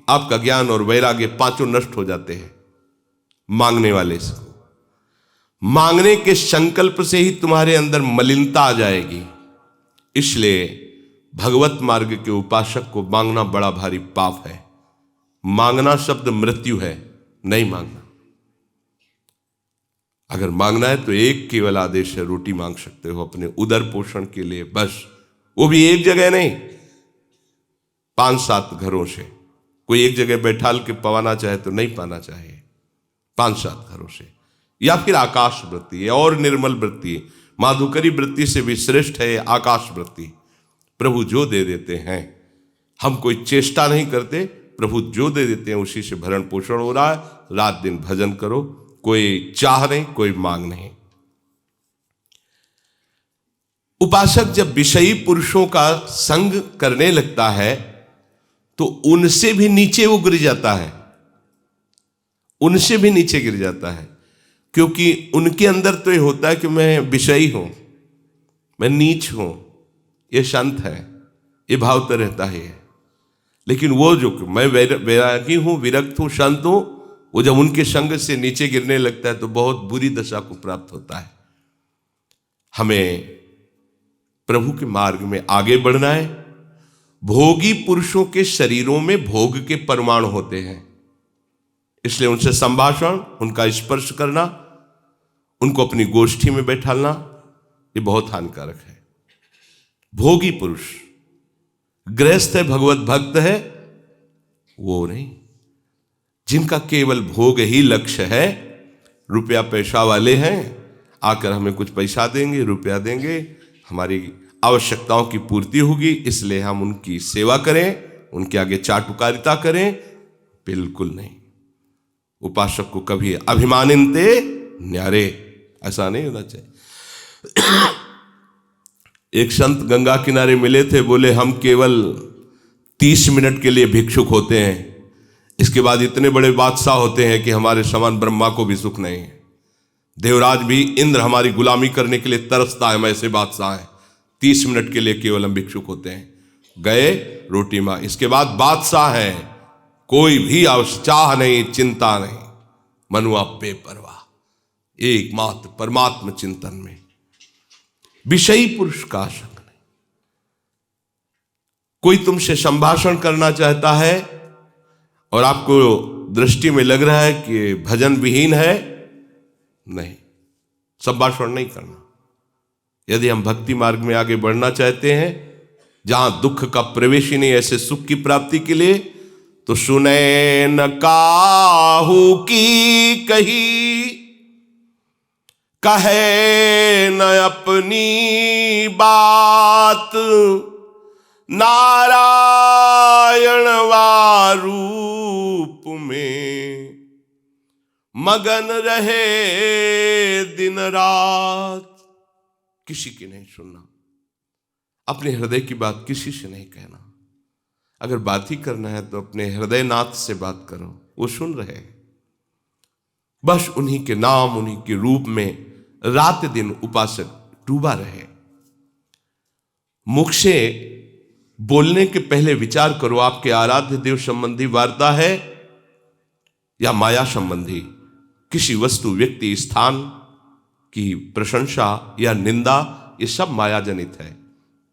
आपका ज्ञान और वैराग्य, 5 नष्ट हो जाते हैं मांगने वाले से। मांगने के संकल्प से ही तुम्हारे अंदर मलिनता आ जाएगी। इसलिए भगवत मार्ग के उपासक को मांगना बड़ा भारी पाप है। मांगना शब्द मृत्यु है, नहीं मांगना। अगर मांगना है तो एक केवल आदेश है, रोटी मांग सकते हो अपने उदर पोषण के लिए, बस। वो भी एक जगह नहीं, 5-7 घरों से। कोई एक जगह बैठाल के पवाना चाहे तो नहीं पाना चाहिए, 5-7 घरों से। या फिर आकाश वृत्ति है और निर्मल वृत्ति, माधुकरी वृत्ति से भी श्रेष्ठ है आकाश वृत्ति। प्रभु जो दे देते हैं, हम कोई चेष्टा नहीं करते, प्रभु जो दे देते हैं उसी से भरण पोषण हो रहा है। रात दिन भजन करो, कोई चाह नहीं, कोई मांग नहीं। उपासक जब विषयी पुरुषों का संग करने लगता है तो उनसे भी नीचे वो गिर जाता है, उनसे भी नीचे गिर जाता है। क्योंकि उनके अंदर तो ये होता है कि मैं विषयी हूं, मैं नीच हूं, ये संत है, ये भाव तो रहता है। लेकिन वो जो मैं वैरागी हूं, विरक्त हूं, संत हूं, वो जब उनके संग से नीचे गिरने लगता है तो बहुत बुरी दशा को प्राप्त होता है। हमें प्रभु के मार्ग में आगे बढ़ना है। भोगी पुरुषों के शरीरों में भोग के परमाणु होते हैं, इसलिए उनसे संभाषण, उनका स्पर्श करना, उनको अपनी गोष्ठी में बैठालना, ये बहुत हानिकारक है। भोगी पुरुष, गृहस्थ है, भगवत भक्त है, वो नहीं। जिनका केवल भोग ही लक्ष्य है, रुपया पैसा वाले हैं, आकर हमें कुछ पैसा देंगे, रुपया देंगे, हमारी आवश्यकताओं की पूर्ति होगी, इसलिए हम उनकी सेवा करें, उनके आगे चाटुकारिता करें। बिल्कुल नहीं। उपासक को कभी अभिमानिनते न्यारे, ऐसा नहीं होना चाहिए। एक संत गंगा किनारे मिले थे, बोले हम केवल 30 मिनट के लिए भिक्षुक होते हैं, इसके बाद इतने बड़े बादशाह होते हैं कि हमारे समान ब्रह्मा को भी सुख नहीं है। देवराज भी इंद्र हमारी गुलामी करने के लिए तरसता है, हम ऐसे बादशाह हैं। 30 मिनट के लिए केवल हम भिक्षुक होते हैं, गए रोटी माँ, इसके बाद बादशाह है, कोई भी चाह नहीं, चिंता नहीं, मनुआ बेपरवाह, एकमात्र परमात्म चिंतन में, विषयी पुरुष का आसंग नहीं। कोई तुमसे संभाषण करना चाहता है और आपको दृष्टि में लग रहा है कि भजन विहीन है, नहीं, संभाषण नहीं करना। यदि हम भक्ति मार्ग में आगे बढ़ना चाहते हैं, जहां दुख का प्रवेश ही नहीं, ऐसे सुख की प्राप्ति के लिए, तो सुने न काहू की कही, कहे न अपनी बात, नारायण वारूप में मगन रहे दिन रात। किसी की नहीं सुनना, अपने हृदय की बात किसी से नहीं कहना। अगर बात ही करना है तो अपने हृदयनाथ से बात करो, वो सुन रहे। बस उन्हीं के नाम, उन्हीं के रूप में रात दिन उपासक डूबा रहे। मुख से बोलने के पहले विचार करो, आपके आराध्य देव संबंधी वार्ता है या माया संबंधी, किसी वस्तु, व्यक्ति, स्थान की प्रशंसा या निंदा, ये सब माया जनित है।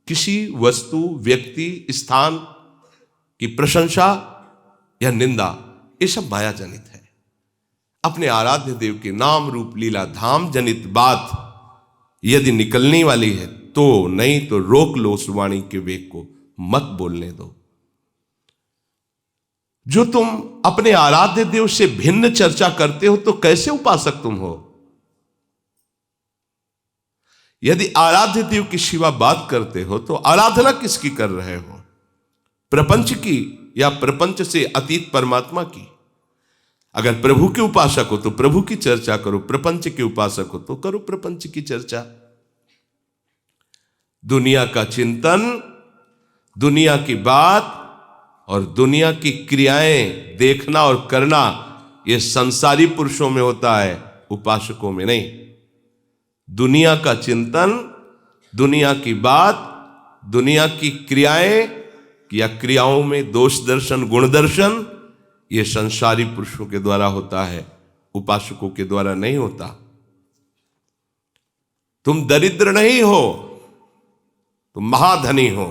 किसी वस्तु, व्यक्ति, स्थान की प्रशंसा या निंदा, ये सब माया जनित है। अपने आराध्य देव के नाम रूप लीला धाम जनित बात यदि निकलने वाली है तो, नहीं तो रोक लो उस वाणी के वेग को, मत बोलने दो। जो तुम अपने आराध्य देव से भिन्न चर्चा करते हो तो कैसे उपासक तुम हो? यदि आराध्य देव की शिवा बात करते हो तो आराधना किसकी कर रहे हो? प्रपंच की या प्रपंच से अतीत परमात्मा की? अगर प्रभु के उपासक हो तो प्रभु की चर्चा करो, प्रपंच के उपासक हो तो करो प्रपंच की चर्चा। दुनिया का चिंतन, दुनिया की बात और दुनिया की क्रियाएं देखना और करना, यह संसारी पुरुषों में होता है, उपासकों में नहीं। दुनिया का चिंतन, दुनिया की बात, दुनिया की क्रियाएं या क्रियाओं में दोष दर्शन, गुण दर्शन, यह संसारी पुरुषों के द्वारा होता है, उपासकों के द्वारा नहीं होता। तुम दरिद्र नहीं हो, तुम महाधनी हो।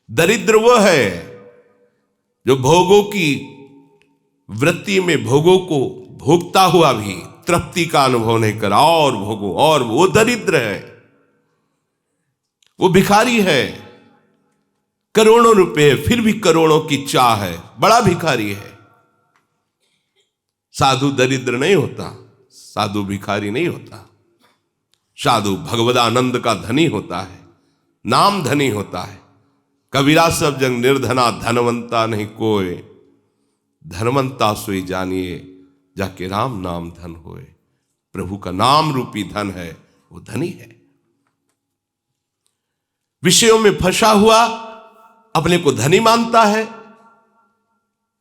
दरिद्र वो है जो भोगों की वृत्ति में भोगों को भोगता हुआ भी तृप्ति का अनुभव नहीं करा, और भोगो, और वो दरिद्र है, वो भिखारी है। करोड़ों रुपए फिर भी करोड़ों की चाह है, बड़ा भिखारी है। साधु दरिद्र नहीं होता, साधु भिखारी नहीं होता। साधु भगवदानंद का धनी होता है, नाम धनी होता है। कबीरा सब जंग निर्धना, धनवंता नहीं कोय, धनवंता सोई जानिए, जाके राम नाम धन होए। प्रभु का नाम रूपी धन है, वो धनी है। विषयों में फंसा हुआ अपने को धनी मानता है,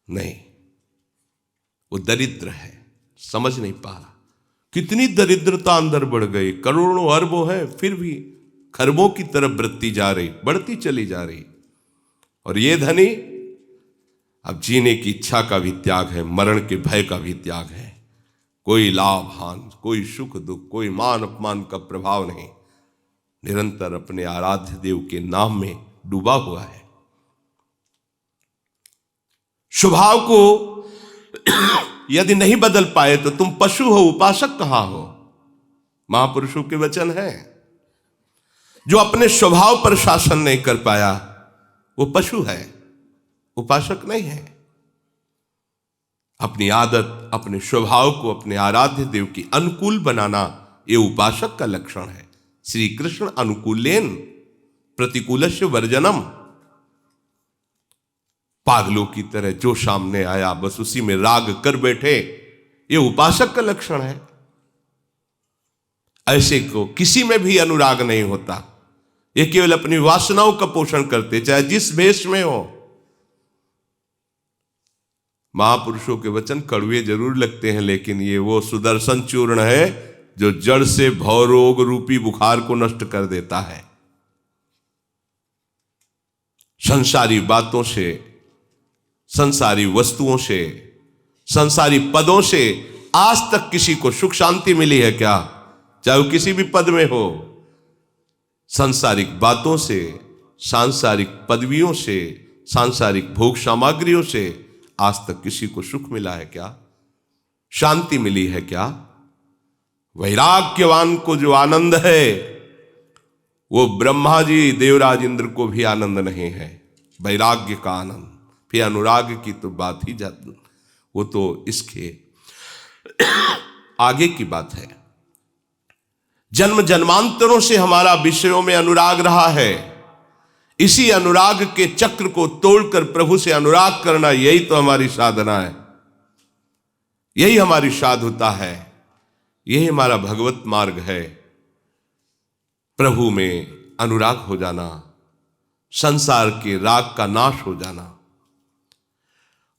नहीं, वो दरिद्र है, समझ नहीं पा रहा। कितनी दरिद्रता अंदर बढ़ गई, करोड़ों अरबों है, फिर भी खरबों की तरफ वृत्ति जा रही, बढ़ती चली जा रही। और ये धनी अब जीने की इच्छा का भी त्याग है, मरण के भय का भी त्याग है। कोई लाभ हान, कोई सुख दुख, कोई मान अपमान का प्रभाव नहीं, निरंतर अपने आराध्य देव के नाम में डूबा हुआ है। स्वभाव को यदि नहीं बदल पाए तो तुम पशु हो, उपासक कहां हो? महापुरुषों के वचन है, जो अपने स्वभाव पर शासन नहीं कर पाया वो पशु है, उपासक नहीं है। अपनी आदत, अपने स्वभाव को अपने आराध्य देव की अनुकूल बनाना, ये उपासक का लक्षण है। श्री कृष्ण अनुकूलेन प्रतिकूलस्य वर्जनम। पागलों की तरह जो सामने आया बस उसी में राग कर बैठे, ये उपासक का लक्षण है। ऐसे को किसी में भी अनुराग नहीं होता, ये केवल अपनी वासनाओं का पोषण करते, चाहे जिस भेष में हो। महापुरुषों के वचन कड़वे जरूर लगते हैं, लेकिन ये वो सुदर्शन चूर्ण है जो जड़ से भवरोग रूपी बुखार को नष्ट कर देता है। संसारी बातों से, संसारी वस्तुओं से, संसारी पदों से आज तक किसी को सुख शांति मिली है क्या? चाहे वो किसी भी पद में हो। सांसारिक बातों से, सांसारिक पदवियों से, सांसारिक भोग सामग्रियों से आज तक किसी को सुख मिला है क्या? शांति मिली है क्या? वैराग्यवान को जो आनंद है वो ब्रह्मा जी, देवराज इंद्र को भी आनंद नहीं है, वैराग्य का आनंद। फिर अनुराग की तो बात ही जाती, वो तो इसके आगे की बात है। जन्म जन्मांतरों से हमारा विषयों में अनुराग रहा है। इसी अनुराग के चक्र को तोड़कर प्रभु से अनुराग करना, यही तो हमारी साधना है, यही हमारी साधुता है, यही हमारा भगवत मार्ग है। प्रभु में अनुराग हो जाना, संसार के राग का नाश हो जाना।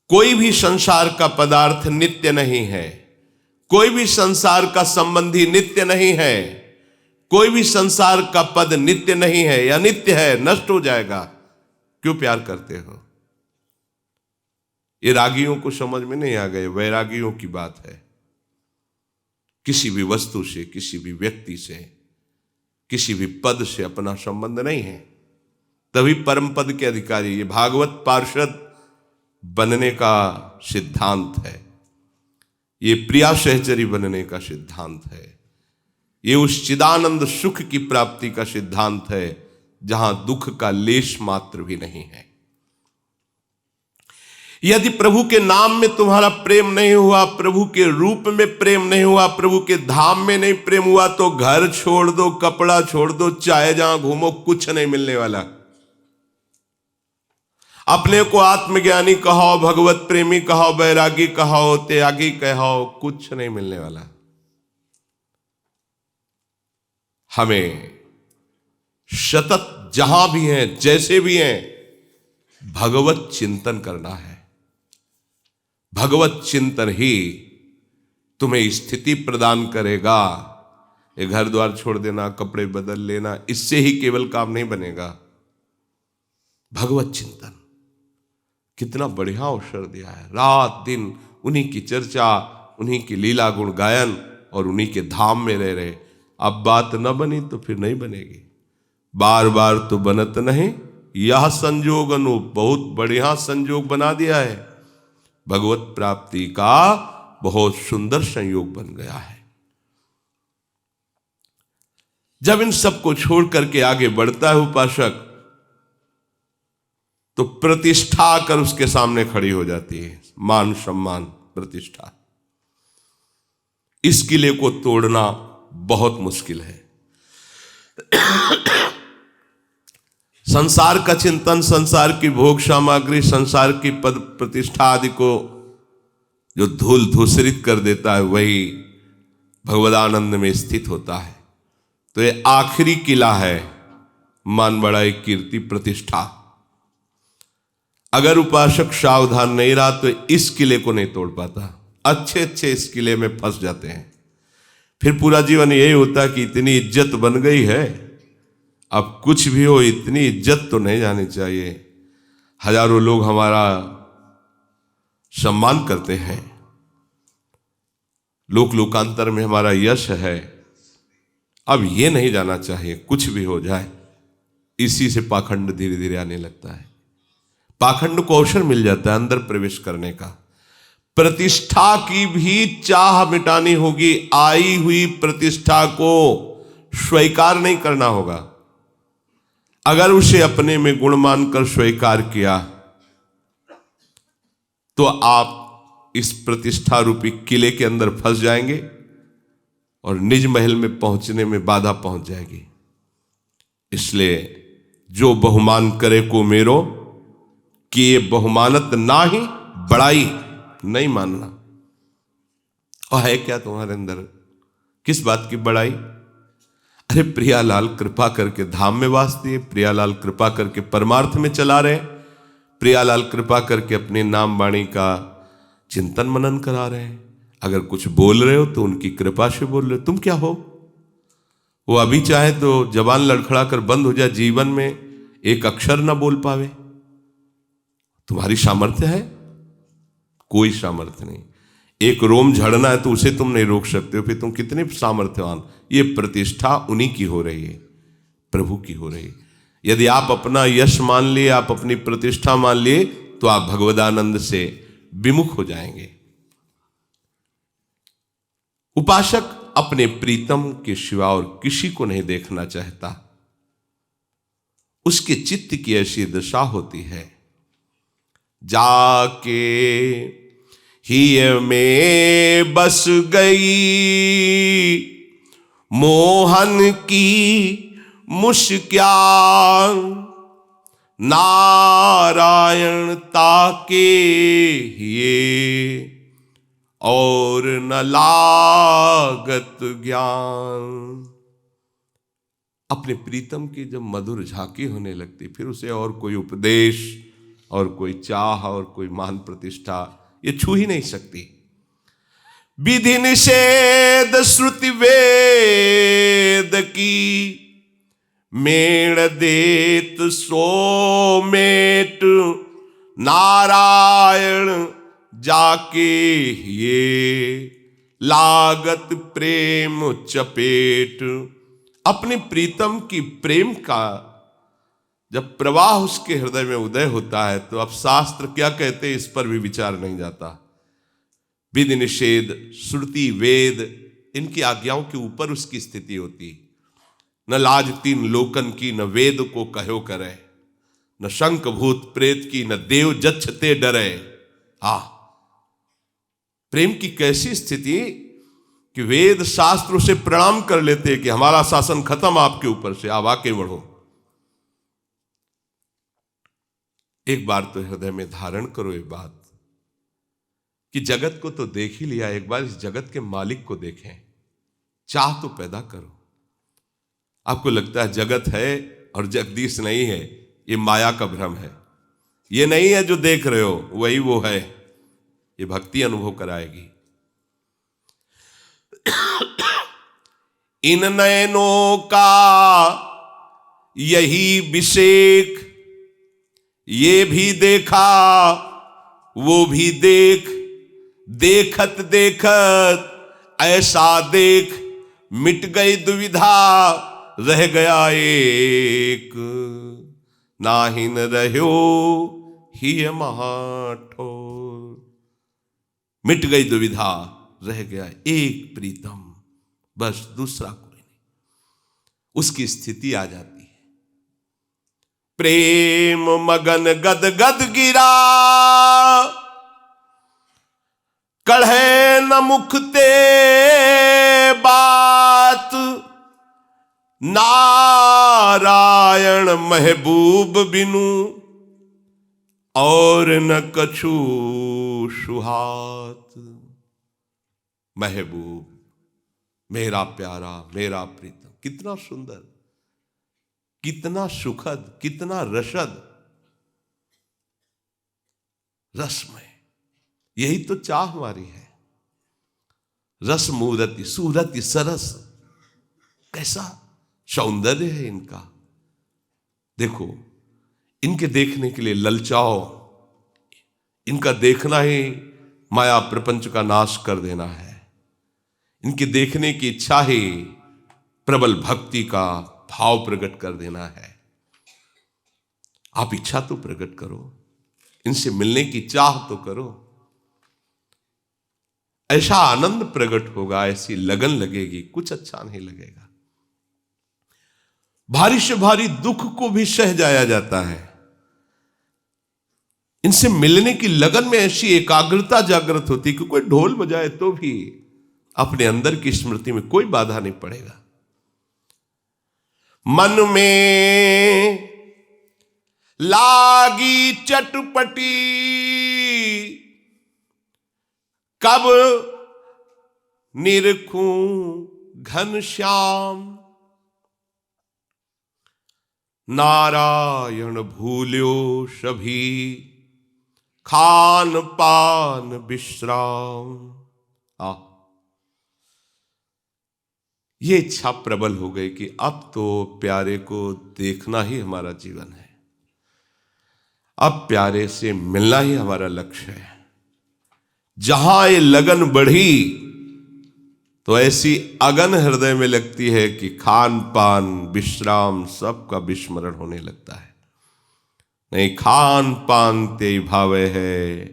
कोई भी संसार का पदार्थ नित्य नहीं है, कोई भी संसार का संबंधी नित्य नहीं है, कोई भी संसार का पद नित्य नहीं है, या नित्य है, नष्ट हो जाएगा। क्यों प्यार करते हो? ये रागियों को समझ में नहीं आ गए, वैरागियों की बात है। किसी भी वस्तु से, किसी भी व्यक्ति से, किसी भी पद से अपना संबंध नहीं है, तभी परम पद के अधिकारी। ये भागवत पार्षद बनने का सिद्धांत है, ये प्रिया सहचरी बनने का सिद्धांत है, ये उस चिदानंद सुख की प्राप्ति का सिद्धांत है जहां दुख का लेश मात्र भी नहीं है। यदि प्रभु के नाम में तुम्हारा प्रेम नहीं हुआ, प्रभु के रूप में प्रेम नहीं हुआ, प्रभु के धाम में नहीं प्रेम हुआ, तो घर छोड़ दो, कपड़ा छोड़ दो, चाहे जहां घूमो, कुछ नहीं मिलने वाला। अपने को आत्मज्ञानी कहो, भगवत प्रेमी कहो, बैरागी कहो, त्यागी कहो, कुछ नहीं मिलने वाला। हमें सतत जहां भी हैं, जैसे भी हैं, भगवत चिंतन करना है। भगवत चिंतन ही तुम्हें स्थिति प्रदान करेगा। ये घर द्वार छोड़ देना, कपड़े बदल लेना, इससे ही केवल काम नहीं बनेगा। भगवत चिंतन कितना बढ़िया अवसर दिया है। रात दिन उन्हीं की चर्चा, उन्हीं की लीला गुण गायन और उन्हीं के धाम में रह रहे। अब बात न बनी तो फिर नहीं बनेगी, बार बार तो बनत नहीं। यह संजोग अनूप, बहुत बढ़िया संजोग बना दिया है। भगवत प्राप्ति का बहुत सुंदर संयोग बन गया है। जब इन सबको छोड़ करके आगे बढ़ता है उपासक, तो प्रतिष्ठा आकर उसके सामने खड़ी हो जाती है। मान सम्मान प्रतिष्ठा, इस किले को तोड़ना बहुत मुश्किल है। संसार का चिंतन, संसार की भोग सामग्री, संसार की पद प्रतिष्ठा आदि को जो धूल धूसरित कर देता है, वही भगवदानंद में स्थित होता है। तो ये आखिरी किला है, मान बड़ाई कीर्ति प्रतिष्ठा। अगर उपासक सावधान नहीं रहा तो इस किले को नहीं तोड़ पाता। अच्छे अच्छे इस किले में फंस जाते हैं। फिर पूरा जीवन यही होता है कि इतनी इज्जत बन गई है, अब कुछ भी हो इतनी इज्जत तो नहीं जानी चाहिए। हजारों लोग हमारा सम्मान करते हैं, लोक लोकांतर में हमारा यश है, अब ये नहीं जाना चाहिए कुछ भी हो जाए। इसी से पाखंड धीरे धीरे आने लगता है। पाखंड को अवसर मिल जाता है अंदर प्रवेश करने का। प्रतिष्ठा की भी चाह मिटानी होगी। आई हुई प्रतिष्ठा को स्वीकार नहीं करना होगा। अगर उसे अपने में गुण मानकर स्वीकार किया तो आप इस प्रतिष्ठा रूपी किले के अंदर फंस जाएंगे और निज महल में पहुंचने में बाधा पहुंच जाएगी। इसलिए जो बहुमान करे को मेरो, कि ये बहुमानत ना ही बड़ाई नहीं मानना। और है क्या तुम्हारे अंदर, किस बात की बड़ाई? अरे प्रियालाल कृपा करके धाम में वास दिए, प्रियालाल कृपा करके परमार्थ में चला रहे, प्रियालाल कृपा करके अपने नाम वाणी का चिंतन मनन करा रहे हैं। अगर कुछ बोल रहे हो तो उनकी कृपा से बोल रहे हो। तुम क्या हो? वो अभी चाहे तो जबान लड़खड़ा कर बंद हो जाए, जीवन में एक अक्षर ना बोल पावे। तुम्हारी सामर्थ्य है? कोई सामर्थ्य नहीं। एक रोम झड़ना है तो उसे तुम नहीं रोक सकते हो, फिर तुम कितने सामर्थ्यवान। ये प्रतिष्ठा उन्हीं की हो रही है, प्रभु की हो रही है। यदि आप अपना यश मान लिए, आप अपनी प्रतिष्ठा मान लिए, तो आप भगवदानंद से विमुख हो जाएंगे। उपासक अपने प्रीतम के सिवा और किसी को नहीं देखना चाहता। उसके चित्त की ऐसी दशा होती है, जाके ही में बस गई मोहन की मुस्कान, नारायण ताके ये और न लागत ज्ञान। अपने प्रीतम की जब मधुर झांकी होने लगती, फिर उसे और कोई उपदेश और कोई चाह और कोई मान प्रतिष्ठा ये छू ही नहीं सकती। विधि निषेध श्रुति वेद की, मेण देत सो मेट, नारायण जाके ये लागत प्रेम चपेट। अपने प्रीतम की प्रेम का जब प्रवाह उसके हृदय में उदय होता है, तो अब शास्त्र क्या कहते हैं इस पर भी विचार नहीं जाता। विधि निषेध श्रुति वेद इनकी आज्ञाओं के ऊपर उसकी स्थिति होती। न लाज तीन लोकन की, न वेद को कहो करे, न शंख भूत प्रेत की, न देव जच्छते डरे। प्रेम की कैसी स्थिति कि वेद शास्त्र उसे प्रणाम कर लेते कि हमारा शासन खत्म आपके ऊपर से, आप आके बढ़ो। एक बार तो हृदय में धारण करो ये बात कि जगत को तो देख ही लिया, एक बार इस जगत के मालिक को देखें। चाह तो पैदा करो। आपको लगता है जगत है और जगदीश नहीं है, ये माया का भ्रम है। ये नहीं है जो देख रहे हो, वही वो है। ये भक्ति अनुभव कराएगी। इन नयनों का यही विषेक, ये भी देखा वो भी देख, देखत देखत ऐसा देख, मिट गई दुविधा रह गया एक, नाहिन रह्यो ही महाठोर। मिट गई दुविधा, रह गया एक प्रीतम, बस दूसरा कोई नहीं। उसकी स्थिति आ जाती है। प्रेम मगन गद गद गिरा, कढ़े न मुखते बात, नारायण महबूब बिनु और न कछु सुहात। महबूब मेरा प्यारा, मेरा प्रीतम, कितना सुंदर, कितना सुखद, कितना रसद, रसमय। यही तो चाह हमारी है। रस मूरति सूरति सरस, कैसा सौंदर्य है इनका। देखो, इनके देखने के लिए ललचाओ। इनका देखना ही माया प्रपंच का नाश कर देना है। इनके देखने की इच्छा ही प्रबल भक्ति का भाव प्रकट कर देना है। आप इच्छा तो प्रकट करो, इनसे मिलने की चाह तो करो। ऐसा आनंद प्रकट होगा, ऐसी लगन लगेगी, कुछ अच्छा नहीं लगेगा। भारी से भारी दुख को भी सह जाया जाता है। इनसे मिलने की लगन में ऐसी एकाग्रता जागृत होती कि कोई ढोल बजाए तो भी अपने अंदर की स्मृति में कोई बाधा नहीं पड़ेगा। मन में लागी चटपटी कब निरखूं घनश्याम, नारायण भूल्यो सभी खान पान विश्राम। ये इच्छा प्रबल हो गई कि अब तो प्यारे को देखना ही हमारा जीवन है, अब प्यारे से मिलना ही हमारा लक्ष्य है। जहां ये लगन बढ़ी तो ऐसी अगन हृदय में लगती है कि खान पान विश्राम सबका विस्मरण होने लगता है। नहीं खान पान ते भावे है,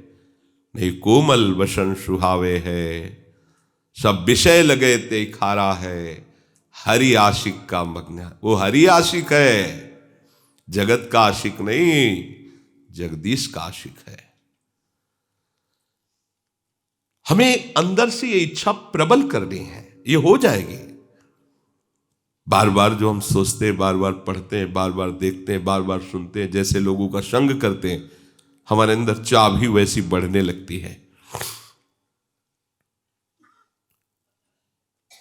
नहीं कोमल वसन सुहावे है, सब विषय लगे ते खारा है, हरि आशिक का मग्न। वो हरि आशिक है, जगत का आशिक नहीं, जगदीश का आशिक है। हमें अंदर से ये इच्छा प्रबल करनी है, ये हो जाएगी। बार बार जो हम सोचते हैं, बार बार पढ़ते हैं, बार बार देखते हैं, बार बार सुनते हैं, जैसे लोगों का संग करते हैं, हमारे अंदर चाह भी वैसी बढ़ने लगती है।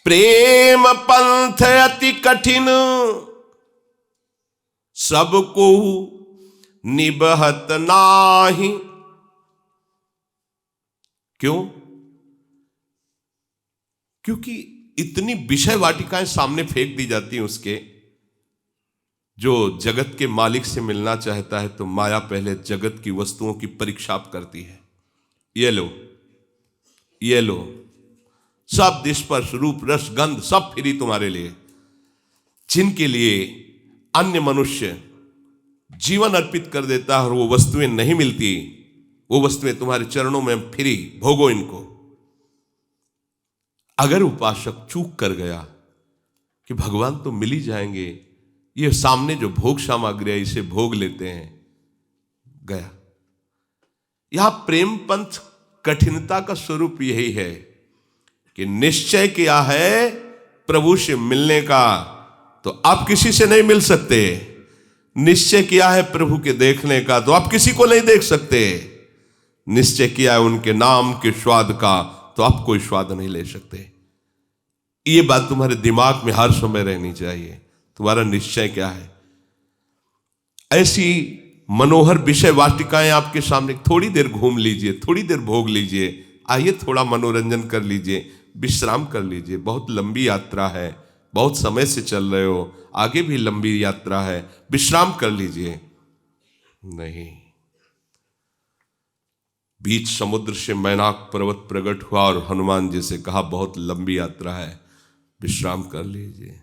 प्रेम पंथ अति कठिन सबको निबहत नाही। क्यों? क्योंकि इतनी विषय वाटिकाएं सामने फेंक दी जाती हैं उसके। जो जगत के मालिक से मिलना चाहता है तो माया पहले जगत की वस्तुओं की परीक्षा करती है। ये लो, ये लो, सब स्पर्श रूप रस गंध सब फ्री तुम्हारे लिए। जिनके लिए अन्य मनुष्य जीवन अर्पित कर देता है और वो वस्तुएं नहीं मिलती, वो वस्तुएं तुम्हारे चरणों में फ्री, भोगो इनको। अगर उपासक चूक कर गया कि भगवान तो मिल ही जाएंगे, ये सामने जो भोग सामग्री है इसे भोग लेते हैं, गया। यहां प्रेम पंथ कठिनता का स्वरूप यही है कि निश्चय किया है प्रभु से मिलने का तो आप किसी से नहीं मिल सकते, निश्चय किया है प्रभु के देखने का तो आप किसी को नहीं देख सकते, निश्चय किया है उनके नाम के स्वाद का तो आप कोई स्वाद नहीं ले सकते। ये बात तुम्हारे दिमाग में हर समय रहनी चाहिए। तुम्हारा निश्चय क्या है? ऐसी मनोहर विषय वाटिकाएं आपके सामने, थोड़ी देर घूम लीजिए, थोड़ी देर भोग लीजिए, आइए थोड़ा मनोरंजन कर लीजिए, विश्राम कर लीजिए। बहुत लंबी यात्रा है, बहुत समय से चल रहे हो, आगे भी लंबी यात्रा है, विश्राम कर लीजिए। नहीं, बीच समुद्र से मैनाक पर्वत प्रकट हुआ और हनुमान जी से कहा बहुत लंबी यात्रा है, विश्राम कर लीजिए।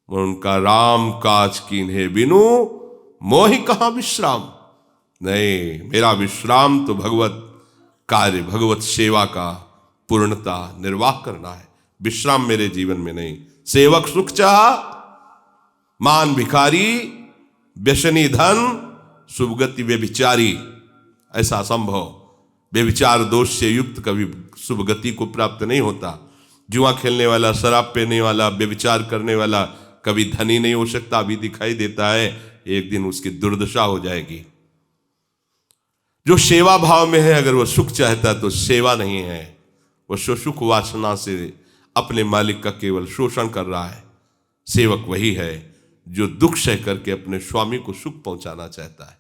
उनका राम काज कीन्हे बिनु मोहि कहाँ विश्राम। नहीं, मेरा विश्राम तो भगवत कार्य, भगवत सेवा का पूर्णता निर्वाह करना है, विश्राम मेरे जीवन में नहीं। सेवक सुख चाह, मान भिखारी, व्यसनी धन, सुभगति व्यभिचारी। ऐसा असंभव, व्यभिचार दोष से युक्त कभी शुभ गति को प्राप्त नहीं होता। जुआ खेलने वाला, शराब पीने वाला, व्यभिचार करने वाला कभी धनी नहीं हो सकता। अभी दिखाई देता है, एक दिन उसकी दुर्दशा हो जाएगी। जो सेवा भाव में है, अगर वह सुख चाहता तो सेवा नहीं है, वह सुख वासना से अपने मालिक का केवल शोषण कर रहा है। सेवक वही है जो दुख सह करके अपने स्वामी को सुख पहुंचाना चाहता है।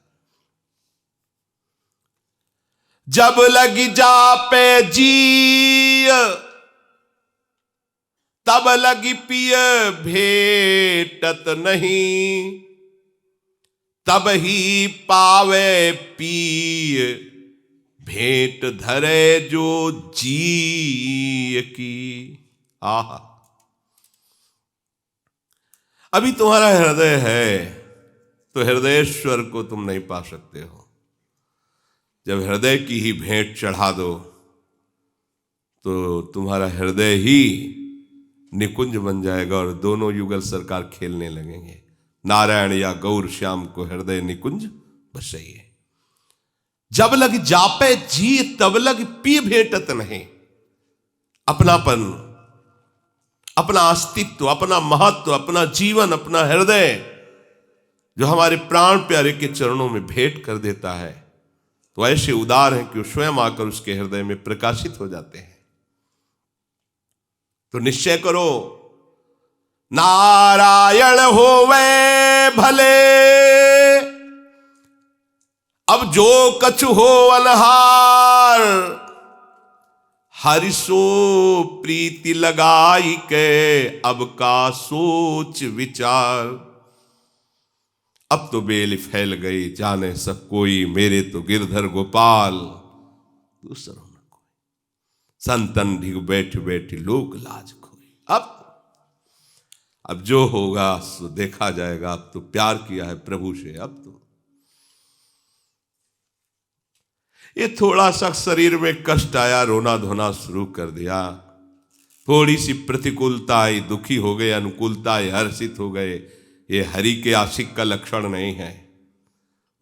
जब लगी जा पे जी तब लगी पिय भेटत नहीं, तब ही पावे पिय भेंट धरे जो जी की। आहा, अभी तुम्हारा हृदय है तो हृदयेश्वर को तुम नहीं पा सकते हो। जब हृदय की ही भेंट चढ़ा दो तो तुम्हारा हृदय ही निकुंज बन जाएगा और दोनों युगल सरकार खेलने लगेंगे। नारायण या गौर श्याम को हृदय निकुंज बसाइए। जब लग जापे जी तब लग पी भेटत नहीं। अपनापन, अपना अस्तित्व, अपना महत्व, अपना जीवन, अपना हृदय जो हमारे प्राण प्यारे के चरणों में भेंट कर देता है, तो ऐसे उदार हैं कि वो स्वयं आकर उसके हृदय में प्रकाशित हो जाते हैं। तो निश्चय करो, नारायण होवे भले, अब जो कछु हो अनहार, हरिसो प्रीति लगाई के अब का सोच विचार। अब तो बेल फैल गई जाने सब कोई, मेरे तो गिरधर गोपाल दूसरों न कोई। संतन ढिग बैठ बैठ लोक लाज खोई। अब जो होगा सो देखा जाएगा। अब तो प्यार किया है प्रभु से, अब तो ये थोड़ा सा शरीर में कष्ट आया, रोना धोना शुरू कर दिया, थोड़ी सी प्रतिकूलता आई, दुखी हो गए, अनुकूलता आई, हर्षित हो गए, ये हरि के आशिक का लक्षण नहीं है।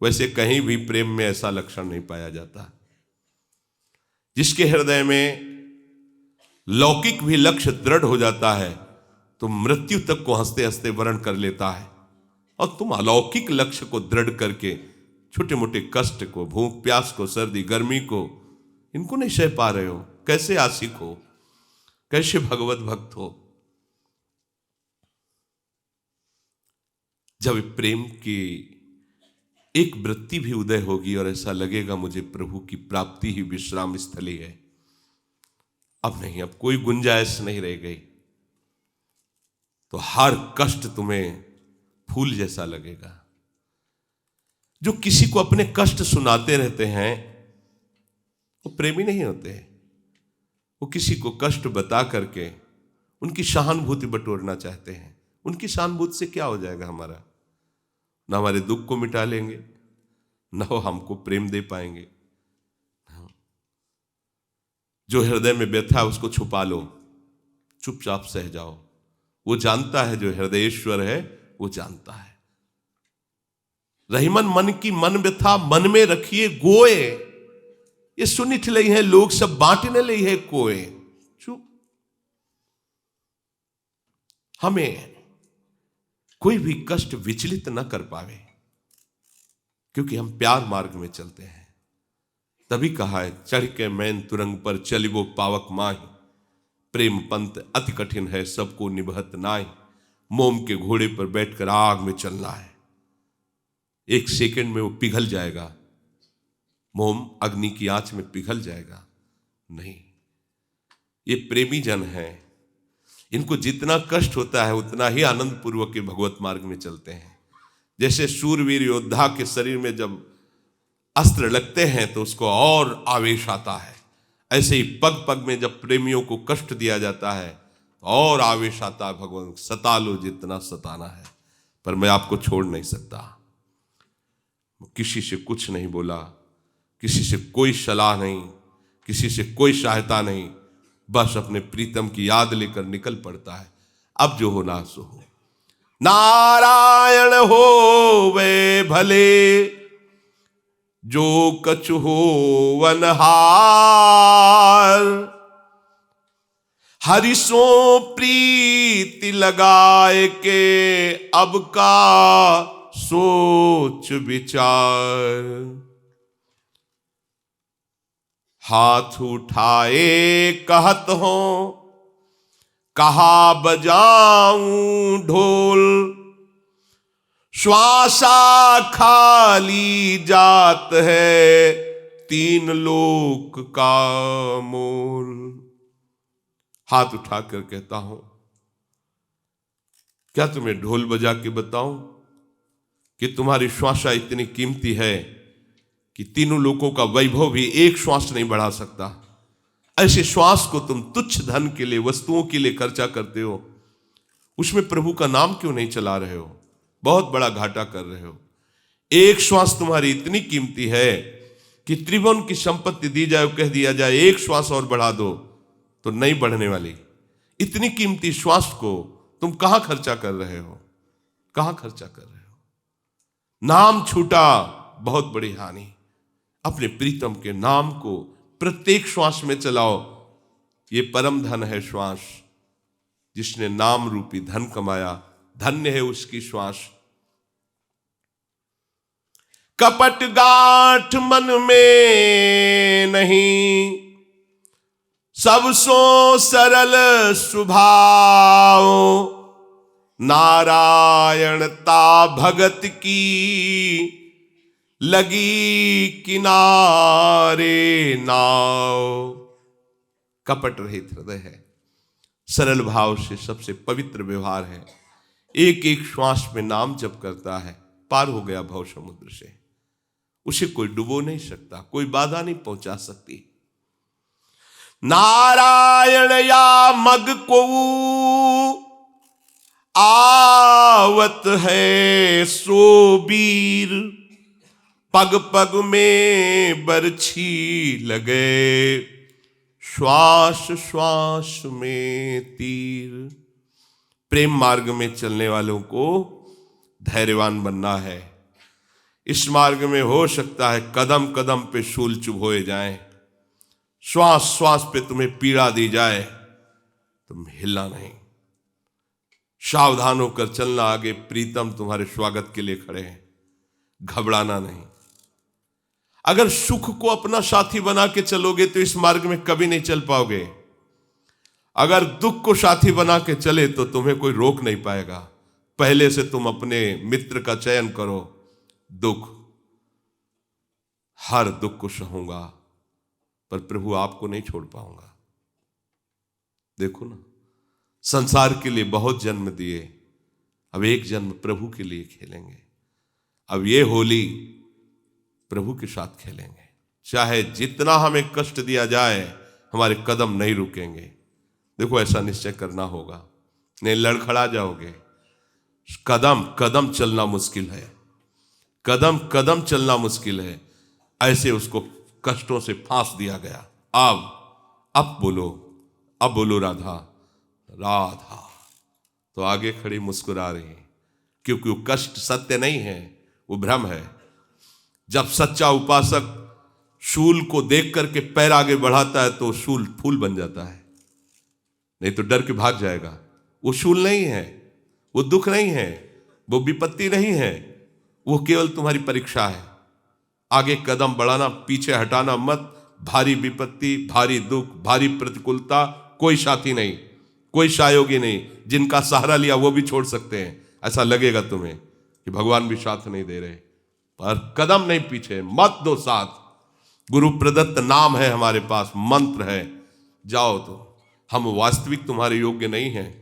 वैसे कहीं भी प्रेम में ऐसा लक्षण नहीं पाया जाता। जिसके हृदय में लौकिक भी लक्ष्य दृढ़ हो जाता है तो मृत्यु तक को हंसते हंसते वर्ण कर लेता है, और तुम अलौकिक लक्ष्य को दृढ़ करके छोटे मोटे कष्ट को, भूख प्यास को, सर्दी गर्मी को, इनको नहीं सह पा रहे हो। कैसे आशिक हो, कैसे भगवत भक्त हो। जब प्रेम की एक वृत्ति भी उदय होगी और ऐसा लगेगा मुझे प्रभु की प्राप्ति ही विश्राम स्थली है, अब नहीं, अब कोई गुंजाइश नहीं रह गई, तो हर कष्ट तुम्हें फूल जैसा लगेगा। जो किसी को अपने कष्ट सुनाते रहते हैं वो प्रेमी नहीं होते। वो किसी को कष्ट बता करके उनकी सहानुभूति बटोरना चाहते हैं। उनकी सहानुभूति से क्या हो जाएगा हमारा? ना हमारे दुख को मिटा लेंगे, ना वो हमको प्रेम दे पाएंगे। जो हृदय में व्यथा है उसको छुपा लो, चुपचाप सह जाओ। वो जानता है, जो हृदयेश्वर है वो जानता है। रहीमन मन की मन व्यथा मन में रखिए गोए, ये सुनिठ लई है लोग सब बांटने लई है कोए। चुप। हमें कोई भी कष्ट विचलित न कर पावे, क्योंकि हम प्यार मार्ग में चलते हैं। तभी कहा है, चढ़ के मैन तुरंग पर चलिबो पावक माही, प्रेम पंथ अति कठिन है सबको निभत नाई। मोम के घोड़े पर बैठकर आग में चलना है, एक सेकंड में वो पिघल जाएगा। मोम अग्नि की आंच में पिघल जाएगा नहीं। ये प्रेमी जन हैं, इनको जितना कष्ट होता है उतना ही आनंद पूर्वक के भगवत मार्ग में चलते हैं। जैसे शूरवीर योद्धा के शरीर में जब अस्त्र लगते हैं तो उसको और आवेश आता है, ऐसे ही पग पग में जब प्रेमियों को कष्ट दिया जाता है तो और आवेश आता है। भगवान सता लो जितना सताना है, पर मैं आपको छोड़ नहीं सकता। किसी से कुछ नहीं बोला, किसी से कोई सलाह नहीं, किसी से कोई सहायता नहीं, बस अपने प्रीतम की याद लेकर निकल पड़ता है। अब जो होना सो हो। नारायण हो वे भले, जो कछु हो वनहार, हरिसो प्रीति लगाए के अब का सोच विचार। हाथ उठाए कहत हो, कहा बजाऊं ढोल, श्वासा खाली जात है तीन लोक का मोल। हाथ उठाकर कहता हूं, क्या तुम्हें ढोल बजा के बताऊं कि तुम्हारी श्वासा इतनी कीमती है कि तीनों लोगों का वैभव भी एक श्वास नहीं बढ़ा सकता। ऐसे श्वास को तुम तुच्छ धन के लिए, वस्तुओं के लिए खर्चा करते हो, उसमें प्रभु का नाम क्यों नहीं चला रहे हो? बहुत बड़ा घाटा कर रहे हो। एक श्वास तुम्हारी इतनी कीमती है कि त्रिभुवन की संपत्ति दी जाए, कह दिया जाए एक श्वास और बढ़ा दो तो नहीं बढ़ने वाली। इतनी कीमती श्वास को तुम कहां खर्चा कर रहे हो? कहां खर्चा कर रहे हो? नाम छूटा बहुत बड़ी हानि। अपने प्रीतम के नाम को प्रत्येक श्वास में चलाओ। ये परम धन है श्वास। जिसने नाम रूपी धन कमाया, धन्य है उसकी श्वास। कपट गांठ मन में नहीं, सब सो सरल स्वभाव। नारायणता भगत की लगी किनारे नाव। कपट रहित हृदय है, सरल भाव से सबसे पवित्र व्यवहार है। एक एक श्वास में नाम जप करता है, पार हो गया भव समुद्र से। उसे कोई डुबो नहीं सकता, कोई बाधा नहीं पहुंचा सकती। नारायण या मग को आवत है सो बीर। पग पग में बरछी लगे, श्वास श्वास में तीर। प्रेम मार्ग में चलने वालों को धैर्यवान बनना है। इस मार्ग में हो सकता है कदम कदम पे शूल चुभोए जाएं, श्वास श्वास पे तुम्हें पीड़ा दी जाए, तुम हिलना नहीं, सावधान होकर चलना। आगे प्रीतम तुम्हारे स्वागत के लिए खड़े हैं, घबराना नहीं। अगर सुख को अपना साथी बना के चलोगे तो इस मार्ग में कभी नहीं चल पाओगे। अगर दुख को साथी बना के चले तो तुम्हें कोई रोक नहीं पाएगा। पहले से तुम अपने मित्र का चयन करो। दुख, हर दुख को सहूंगा, पर प्रभु आपको नहीं छोड़ पाऊंगा। देखो ना, संसार के लिए बहुत जन्म दिए, अब एक जन्म प्रभु के लिए खेलेंगे। अब ये होली प्रभु के साथ खेलेंगे। चाहे जितना हमें कष्ट दिया जाए, हमारे कदम नहीं रुकेंगे। देखो, ऐसा निश्चय करना होगा, नहीं लड़खड़ा जाओगे। कदम कदम चलना मुश्किल है, कदम कदम चलना मुश्किल है। ऐसे उसको कष्टों से फांस दिया गया। अब बोलो राधा राधा। तो आगे खड़ी मुस्कुरा रही है, क्योंकि वो कष्ट सत्य नहीं है, वो भ्रम है। जब सच्चा उपासक शूल को देख करके पैर आगे बढ़ाता है तो शूल फूल बन जाता है, नहीं तो डर के भाग जाएगा। वो शूल नहीं है, वो दुख नहीं है, वो विपत्ति नहीं है, वो केवल तुम्हारी परीक्षा है। आगे कदम बढ़ाना, पीछे हटाना मत। भारी विपत्ति, भारी दुख, भारी प्रतिकूलता, कोई साथी नहीं, कोई सहयोगी नहीं। जिनका सहारा लिया वो भी छोड़ सकते हैं। ऐसा लगेगा तुम्हें कि भगवान भी साथ नहीं दे रहे, पर कदम नहीं पीछे, मत दो साथ। गुरु प्रदत्त नाम है हमारे पास, मंत्र है, जाओ। तो हम वास्तविक तुम्हारे योग्य नहीं हैं,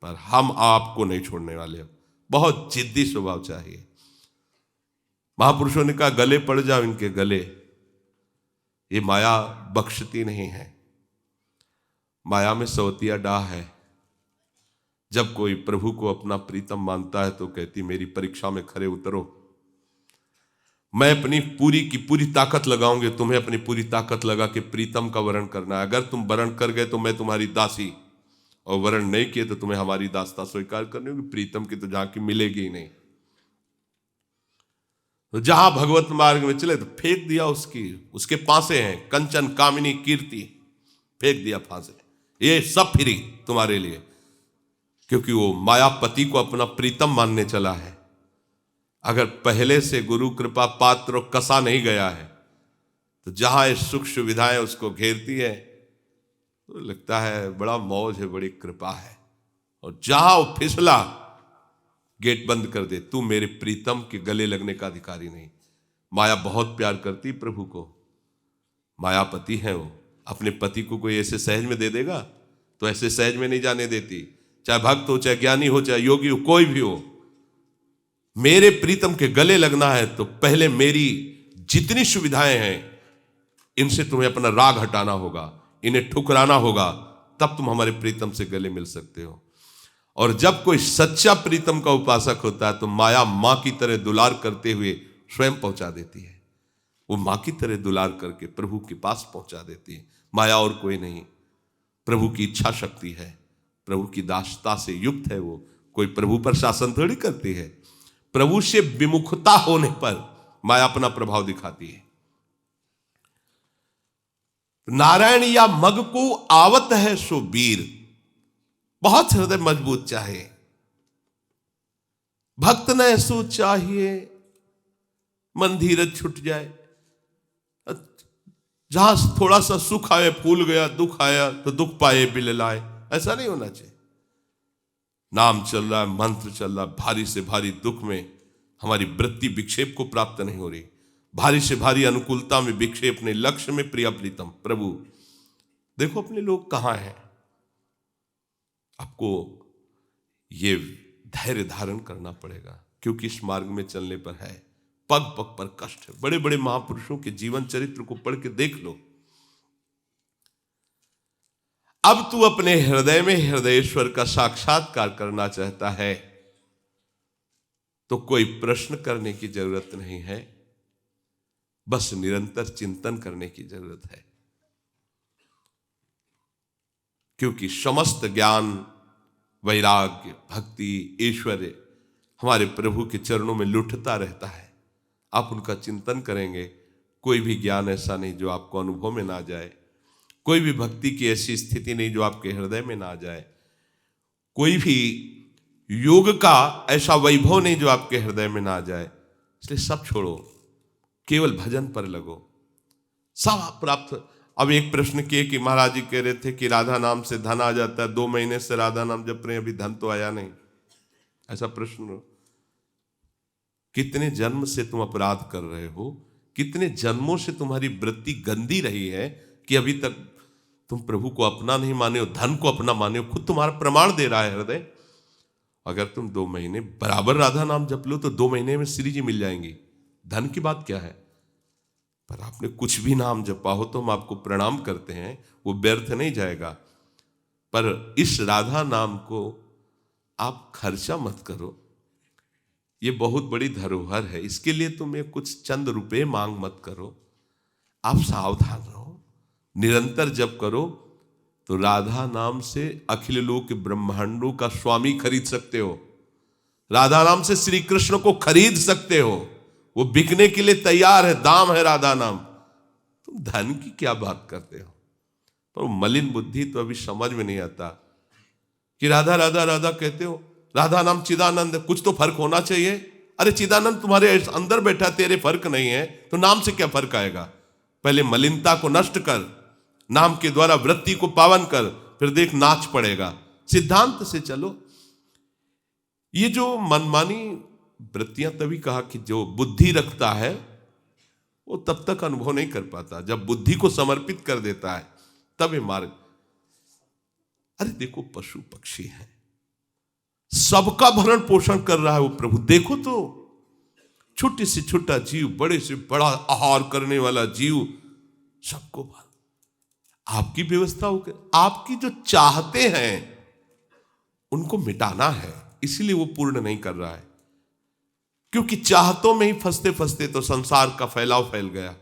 पर हम आपको नहीं छोड़ने वाले। बहुत जिद्दी स्वभाव चाहिए। महापुरुषों ने कहा, गले पड़ जाओ इनके गले। ये माया बख्शती नहीं है, माया में सवतिया डाह है। जब कोई प्रभु को अपना प्रीतम मानता है तो कहती, मेरी परीक्षा में खरे उतरो, मैं अपनी पूरी की पूरी ताकत लगाऊंगी। तुम्हें अपनी पूरी ताकत लगा के प्रीतम का वरण करना है। अगर तुम वरण कर गए तो मैं तुम्हारी दासी, और वरण नहीं किए तो तुम्हें हमारी दासता स्वीकार करनी होगी। प्रीतम की तो झांकी मिलेगी ही नहीं। तो जहां भगवत मार्ग में चले तो फेंक दिया उसके पासे हैं कंचन, कामिनी, कीर्ति, फेंक दिया फांसे। ये सब फ्री तुम्हारे लिए, क्योंकि वो मायापति को अपना प्रीतम मानने चला है। अगर पहले से गुरु कृपा पात्र कसा नहीं गया है तो जहां ये सुख सुविधाएं उसको घेरती है तो लगता है बड़ा मौज है, बड़ी कृपा है। और जहां वो फिसला, गेट बंद कर दे, तू मेरे प्रीतम के गले लगने का अधिकारी नहीं। माया बहुत प्यार करती प्रभु को, मायापति है वो। अपने पति को कोई ऐसे सहज में दे देगा तो ऐसे सहज में नहीं जाने देती। चाहे भक्त हो, चाहे ज्ञानी हो, चाहे योगी हो, कोई भी हो। मेरे प्रीतम के गले लगना है तो पहले मेरी जितनी सुविधाएं हैं इनसे तुम्हें अपना राग हटाना होगा, इन्हें ठुकराना होगा, तब तुम हमारे प्रीतम से गले मिल सकते हो। और जब कोई सच्चा प्रीतम का उपासक होता है तो माया मां की तरह दुलार करते हुए स्वयं पहुंचा देती है। वो मां की तरह दुलार करके प्रभु के पास पहुंचा देती है। माया और कोई नहीं, प्रभु की इच्छा शक्ति है, प्रभु की दासता से युक्त है। वो कोई प्रभु पर शासन थोड़ी करती है। प्रभु से विमुखता होने पर माया अपना प्रभाव दिखाती है। नारायण या मग को आवत है सो वीर। बहुत हृदय मजबूत चाहे, भक्त न ऐसो चाहिए मन धीरज छुट जाए। जहां थोड़ा सा सुख आए फूल गया, दुख आया तो दुख पाए बिल लाए, ऐसा नहीं होना चाहिए। नाम चल रहा है, मंत्र चल रहा है, भारी से भारी दुख में हमारी वृत्ति विक्षेप को प्राप्त नहीं हो रही, भारी से भारी अनुकूलता में विक्षेप नहीं, लक्ष्य में प्रिय प्रीतम प्रभु। देखो अपने लोग कहां हैं। आपको ये धैर्य धारण करना पड़ेगा, क्योंकि इस मार्ग में चलने पर है, पग पग पर कष्ट है। बड़े बड़े महापुरुषों के जीवन चरित्र को पढ़ के देख लो। अब तू अपने हृदय में हृदयेश्वर का साक्षात्कार करना चाहता है तो कोई प्रश्न करने की जरूरत नहीं है, बस निरंतर चिंतन करने की जरूरत है। क्योंकि समस्त ज्ञान, वैराग्य, भक्ति, ऐश्वर्य हमारे प्रभु के चरणों में लुटता रहता है। आप उनका चिंतन करेंगे, कोई भी ज्ञान ऐसा नहीं जो आपको अनुभव में ना जाए, कोई भी भक्ति की ऐसी स्थिति नहीं जो आपके हृदय में ना जाए, कोई भी योग का ऐसा वैभव नहीं जो आपके हृदय में ना जाए। इसलिए सब छोड़ो, केवल भजन पर लगो, सब आप प्राप्त। अब एक प्रश्न किए कि महाराज जी कह रहे थे कि राधा नाम से धन आ जाता है, 2 महीने से राधा नाम जप रहे हैं, अभी धन तो आया नहीं। ऐसा प्रश्न, कितने जन्म से तुम अपराध कर रहे हो, कितने जन्मों से तुम्हारी वृत्ति गंदी रही है कि अभी तक तुम प्रभु को अपना नहीं माने हो, धन को अपना माने हो। खुद तुम्हारा प्रमाण दे रहा है हृदय। अगर तुम 2 महीने बराबर राधा नाम जप लो तो 2 महीने में श्री जी मिल जाएंगी। धन की बात क्या है। पर आपने कुछ भी नाम जपा हो तो हम आपको प्रणाम करते हैं, वो व्यर्थ नहीं जाएगा। पर इस राधा नाम को आप खर्चा मत करो, ये बहुत बड़ी धरोहर है। इसके लिए तुम्हें कुछ चंद रुपए मांग मत करो। आप सावधान रहो, निरंतर जप करो तो राधा नाम से अखिल लोक ब्रह्मांडों का स्वामी खरीद सकते हो। राधा नाम से श्री कृष्ण को खरीद सकते हो, वो बिकने के लिए तैयार है, दाम है राधा नाम। तुम धन की क्या बात करते हो। पर मलिन बुद्धि तो अभी समझ में नहीं आता कि राधा राधा राधा कहते हो, राधा नाम चिदानंद, कुछ तो फर्क होना चाहिए। अरे चिदानंद तुम्हारे अंदर बैठा, तेरे फर्क नहीं है तो नाम से क्या फर्क आएगा। पहले मलिनता को नष्ट कर, नाम के द्वारा वृत्ति को पावन कर, फिर देख नाच पड़ेगा। सिद्धांत से चलो। ये जो मनमानी वृत्तियां, तभी कहा कि जो बुद्धि रखता है वो तब तक अनुभव नहीं कर पाता, जब बुद्धि को समर्पित कर देता है तब ये मार्ग। अरे देखो पशु पक्षी है, सबका भरण पोषण कर रहा है वो प्रभु। देखो तो छोटे से छोटा जीव, बड़े से बड़ा आहार करने वाला जीव, सबको आपकी व्यवस्था हो। आपकी जो चाहते हैं उनको मिटाना है, इसीलिए वो पूर्ण नहीं कर रहा है। क्योंकि चाहतों में ही फंसते फंसते तो संसार का फैलाव फैल गया,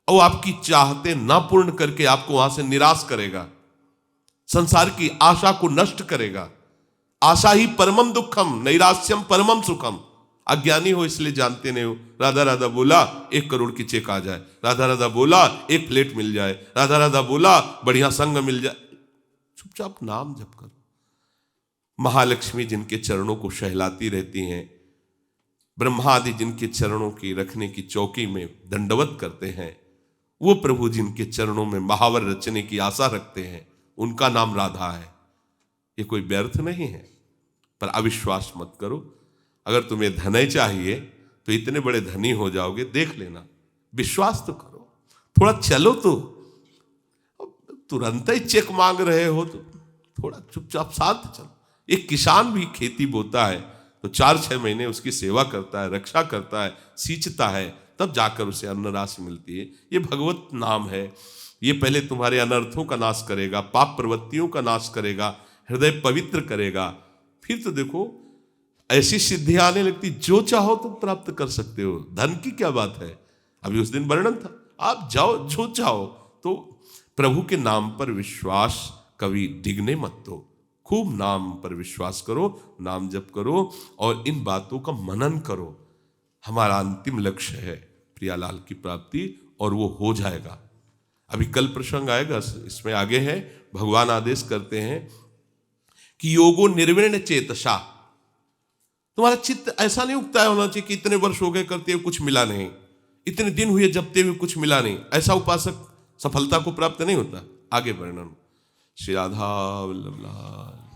और आपकी चाहते ना पूर्ण करके आपको वहां से निराश करेगा, संसार की आशा को नष्ट करेगा। आशा ही परमम दुखम, नैराश्यम परमम सुखम। अज्ञानी हो इसलिए जानते नहीं हो। राधा राधा बोला 1 करोड़ की चेक आ जाए, राधा राधा बोला 1 फ्लैट मिल जाए, राधा राधा बोला बढ़िया संग मिल जाए। चुपचाप नाम जप करो। महालक्ष्मी जिनके चरणों को सहलाती रहती हैं, ब्रह्मा आदि जिनके चरणों की रखने की चौकी में दंडवत करते हैं, वो प्रभु जिनके चरणों में महावर रचने की आशा रखते हैं, उनका नाम राधा है। ये कोई व्यर्थ नहीं है। पर अविश्वास मत करो। अगर तुम्हें धन चाहिए तो इतने बड़े धनी हो जाओगे, देख लेना। विश्वास तो करो, थोड़ा चलो। तो तुरंत ही चेक मांग रहे हो तो थोड़ा चुपचाप शांत चलो। एक किसान भी खेती बोता है तो 4-6 महीने उसकी सेवा करता है, रक्षा करता है, सींचता है, तब जाकर उसे अन्न राशि मिलती है। ये भगवत नाम है। ये पहले तुम्हारे अनर्थों का नाश करेगा, पाप प्रवृत्तियों का नाश करेगा, हृदय पवित्र करेगा। फिर तो देखो ऐसी सिद्धियां आने लगती, जो चाहो तुम प्राप्त कर सकते हो। धन की क्या बात है। अभी उस दिन वर्णन था, आप जाओ जो चाहो। तो प्रभु के नाम पर विश्वास कभी डिगने मत दो। खूब नाम पर विश्वास करो, नाम जप करो और इन बातों का मनन करो। हमारा अंतिम लक्ष्य है प्रियालाल की प्राप्ति, और वो हो जाएगा। अभी कल प्रसंग आएगा, इसमें आगे है, भगवान आदेश करते हैं कि योगो निर्विण्ण चेतसा, तुम्हारा चित्त ऐसा नहीं उगता होना चाहिए कि इतने वर्ष हो गए करते हुए कुछ मिला नहीं, इतने दिन हुए जपते हुए कुछ मिला नहीं, ऐसा उपासक सफलता को प्राप्त नहीं होता। आगे वर्णन। श्री राधा वल्लभ लाल।